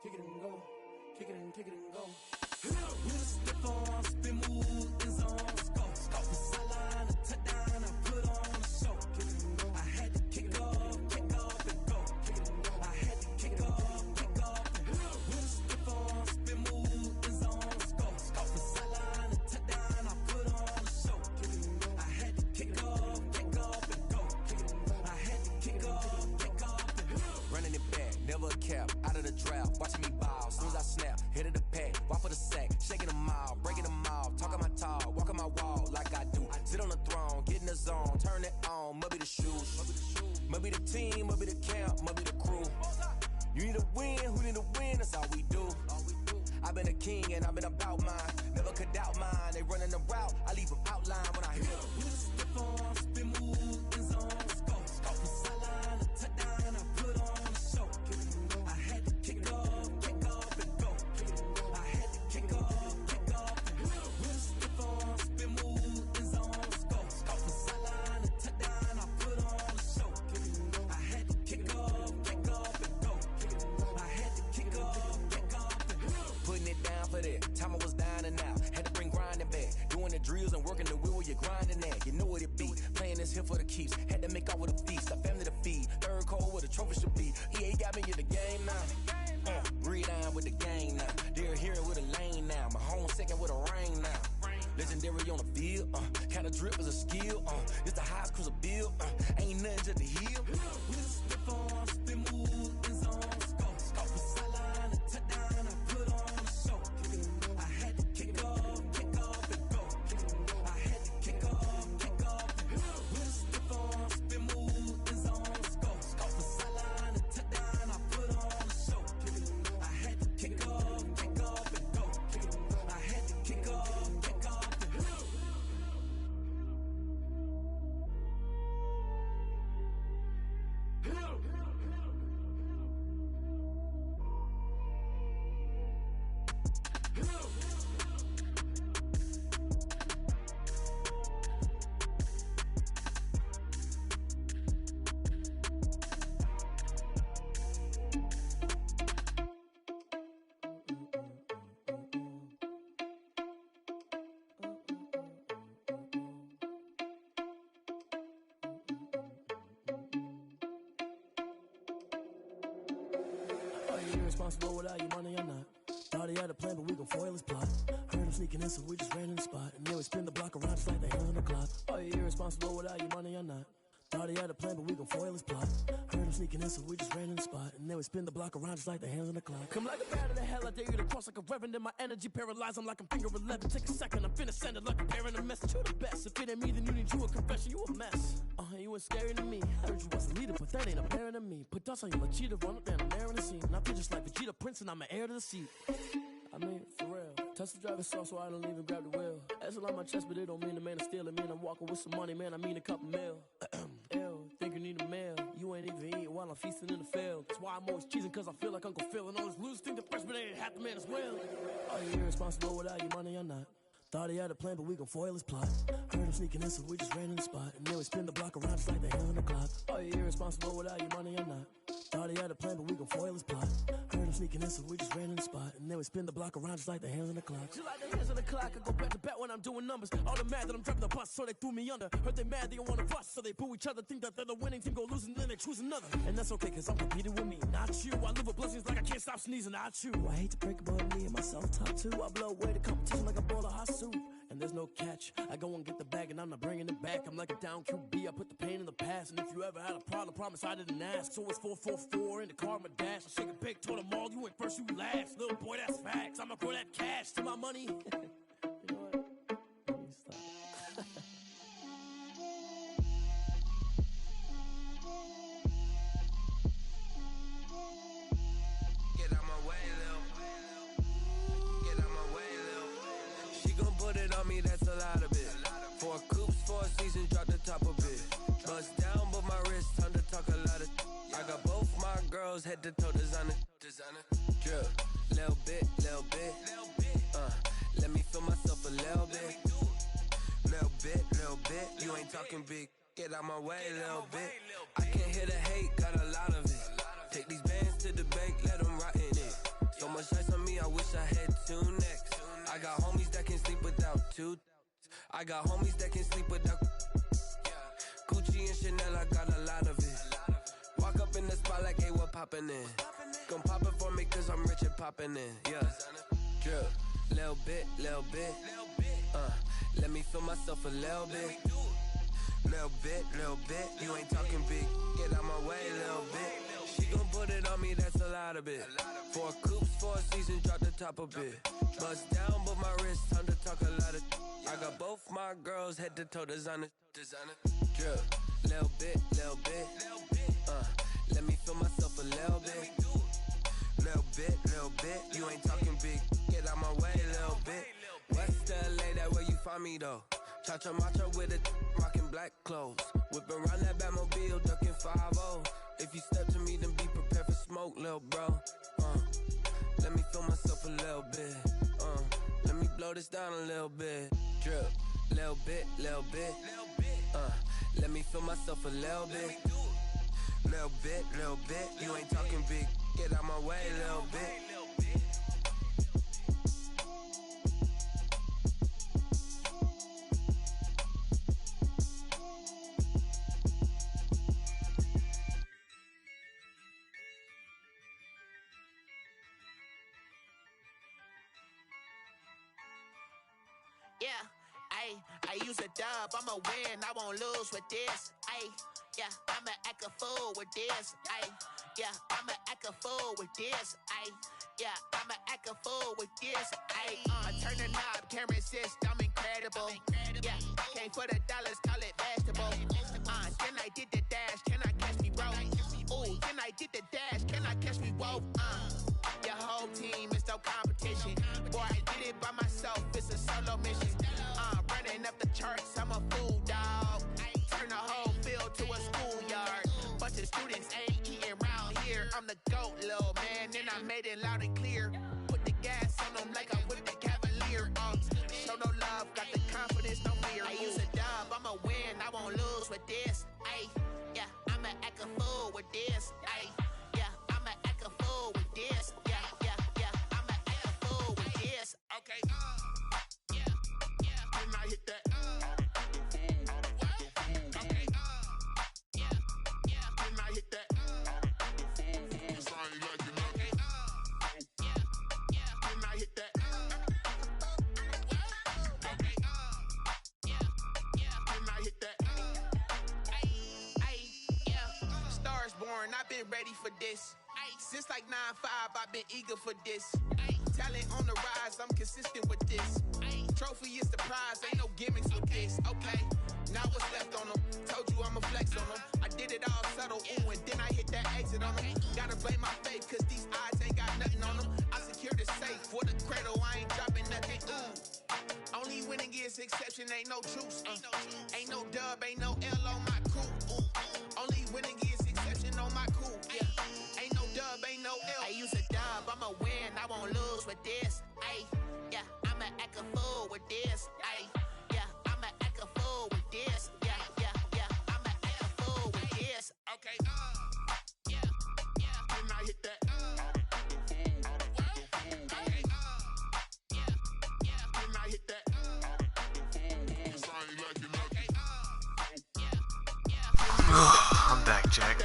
Kick it and go, kick it and go. With a stiff on, spin move, in zone, let's go. The sideline, a touchdown, I put on a show. Kick it and go. I had to kick off and go. Kick it and go. I had to kick off and go. With a stiff on, spin move, in zone, let's go. The sideline, a touchdown, I put on a show. Kick it and go. I had to kick off and go. Kick it and go. I had to kick off and go. Running it back, never a cap, out of the draft, watching me ball. Soon as I snap, hit of the pack, walk for the sack, shaking them all, breaking them all, talking my talk, walking my wall like I do. Sit on the throne, get in the zone, turn it on, must be the shoes, must be the team, must be the camp, must be the crew. You need a win, who need a win, that's all we do. I've been a king and I've been about mine, never could doubt mine. They running the route, I leave them outline when I hit them. With a stiff on, spin move, in zone, let's go. The sideline, a touchdown, I put on a show. I had to kick off and go. I had to kick off and go. With a stiff on, spin move, in zone, let's go. The sideline, a touchdown, I put on a show. I had to kick off and go. I had to kick off and go. Putting it down for that, time I was down and out. Had to bring grinding back, doing the drills and working the wheel where you're grinding at. You know what it be, playing this here for the keeps. Had to make out with a feast, a family to feed. Third cold where the trophy should be. EA got me in the game now. Real Legendary on the field, kind of drip is a skill, it's the highest cruiser bill, ain't nothing just the heel. We slip on, spin move, in zone, scope the sideline, and touchdown, I put on a show. I had to kick off and go. I had to kick off and go. We slip on, spin move, in zone, scope the sideline, and touchdown, I put on a show. I had to kick off and go. I had to kick off and go. Are you irresponsible without your money or not? Thought he had a plan, but we gon' foil his plot. Heard him sneaking in, so we just ran in the spot. And then we spin the block around just like the hands on the clock. Are you irresponsible without your money or not? Thought he had a plan, but we gon' foil his plot. Heard him sneaking in, so we just ran in the spot. And then we spin the block around just like the hands on the clock. Come like a bat of the hell, I dare you to cross like a reverend. In my energy paralyzed, I'm like I'm finger 11. Take a second, I'm finna send it like a parent a message. You the best, if it ain't me, then you need you a confession. You a mess, you ain't scary to me. I heard you was a leader, but that ain't apparent to me. Put dust on you like cheetah, run up down the air in the scene. And I feel just like Vegeta Prince, and I'm an heir to the seat. I mean, for real. Touch the driver's sauce so I don't even grab the wheel. That's on my chest, but it don't mean the man is stealing. Man, I'm walking with some money, man, I mean a couple mil. Ew, think you need a meal. You ain't even eating while I'm feasting in the field. That's why I'm always cheesing, cause I feel like Uncle Phil. And all those losers think the freshman ain't half the man as well. Are you irresponsible without your money or not? Thought he had a plan, but we gon' foil his plot. Heard him sneaking in, so we just ran in the spot. And then we spin the block around just like the hands on the clock. Are you irresponsible without your money or not? Thought he had a plan, but we gon' foil his plot. Heard him sneaking in, so we just ran in the spot. And then we spin the block around just like the hands on the clock. Just like the hands on the clock, I go back to back when I'm doing numbers. All the mad that I'm driving the bus, so they threw me under. Heard they mad, they don't wanna fuss, so they boo each other. Think that they're the winning team, go losing, then they choose another. And that's okay, cause I'm competing with me, not you. I live with blessings like I can't stop sneezing, not you. I hate to break it, but me and myself top two. I blow away the competition like a bowl of hot soup. And there's no catch, I go and get the bag and I'm not bringing it back. I'm like a down QB, I put the pain in the past. And if you ever had a problem, promise I didn't ask. So it's 444 in the car, my dash. I shake a big, told them all, you ain't first, you last. Little boy, that's facts, I'ma throw that cash to my money. You know what? Let me stop. Get out my way, Lil. Get out my way, Lil. She gon' put it on me, that's a lot of it. 4 coops, 4 seasons, drop the top a bit. Bust down, but my wrist, time to talk a lot of. I got both my girls head to toe designer. Drip, little bit. Let me feel myself a little bit. Little bit. You ain't talking big. Get out my way, little bit. I can't hear the hate, got a lot of it. Take these bands to the bank, let them rot in it. So much ice on me, I wish I had 2 necks. I got homies that can sleep without 2. I got homies that can sleep without Gucci and Chanel, I got a lot of it. Walk up in the spot like, hey, what poppin' in? Gon' pop it for me cause I'm rich and poppin' in, yeah. Drip, little bit. Let me feel myself a little bit. Little bit. You ain't talking big. Get out my way, little bit. She gon' put it on me, that's a lot of it. 4 coops, 4 seasons, drop the top a bit. Bust down, but my wrist, time to talk a lot of. I got both my girls head to toe designer. Drip, little bit. Let me feel myself a little bit. Little bit. You ain't talking big. Get out my way, little bit. West LA, that where you find me though. Cha-cha matcha with it, rockin' black clothes. Whippin' around that Batmobile, duckin' 5-0. If you step to me, then be prepared for smoke, lil' bro. Let me feel myself a little bit. Let me blow this down a little bit. Drip, little bit. Let me feel myself a little bit. Little bit. You ain't talking big. Get out my way, little bit. Yeah, Ayy, I use a dub, I'ma win, I won't lose with this. Ayy, yeah, I'ma act a fool with this. Ayy, yeah, I'ma act a fool with this. Ayy, yeah, I'ma act a fool with this. Ayy, I turn the knob, can't resist, I'm incredible. Yeah, came for the dollars, call it vegetable. Then I did the dash, can I catch me, bro? Ooh, then I did the dash, can I catch me, whoa? Your whole team is no competition. Boy, I did it by myself, it's a solo mission. Running up the charts, I'm a fool, dog. Turn the whole field to a schoolyard. Bunch of students ain't eating round here. I'm the GOAT, little man, and I made it loud and clear. Put the gas on them like I'm with the Cavalier. Show no love, got the confidence, no fear. I use a dub, I'ma win, I won't lose with this. Ayy, yeah, I'ma act a fool with this. Ayy, yeah, I'ma act a fool with this. Yeah, yeah, yeah, I'ma act a fool with this. Okay, yeah, yeah, when I hit that. Okay, yeah, yeah, when I hit that. Sorry, like you know. Okay, yeah, yeah, when I hit that. Okay, yeah, yeah, when I hit that. Yeah, stars born, I've been ready for this. Since like 9-5, I've been eager for this. Talent on the rise, I'm consistent with this. Trophy is the prize, ain't no gimmicks with this. Okay, now what's left on them? Told you I'ma flex on them. I did it all subtle, ooh, and then I hit that exit on them. Gotta blame my faith, cause these eyes ain't got nothing on them. I secured the safe for the cradle, I ain't dropping nothing, ooh. Only winning is exception, ain't no truce. Ain't no dub, ain't no L on my crew. Only winning is exception on my crew. Yeah. Ain't no dub, ain't no L. I use a dub, I'ma win, I won't lose with this. Ayy, yeah, I'ma act a fool with this. Ayy, yeah, I'ma act a fool with this. Yeah, yeah, yeah, I'ma act a fool with this. Okay, yeah, yeah, when I hit that. Okay, yeah, yeah, when I hit that. Sorry, like you know. Okay, yeah, yeah. I'm back, Jack.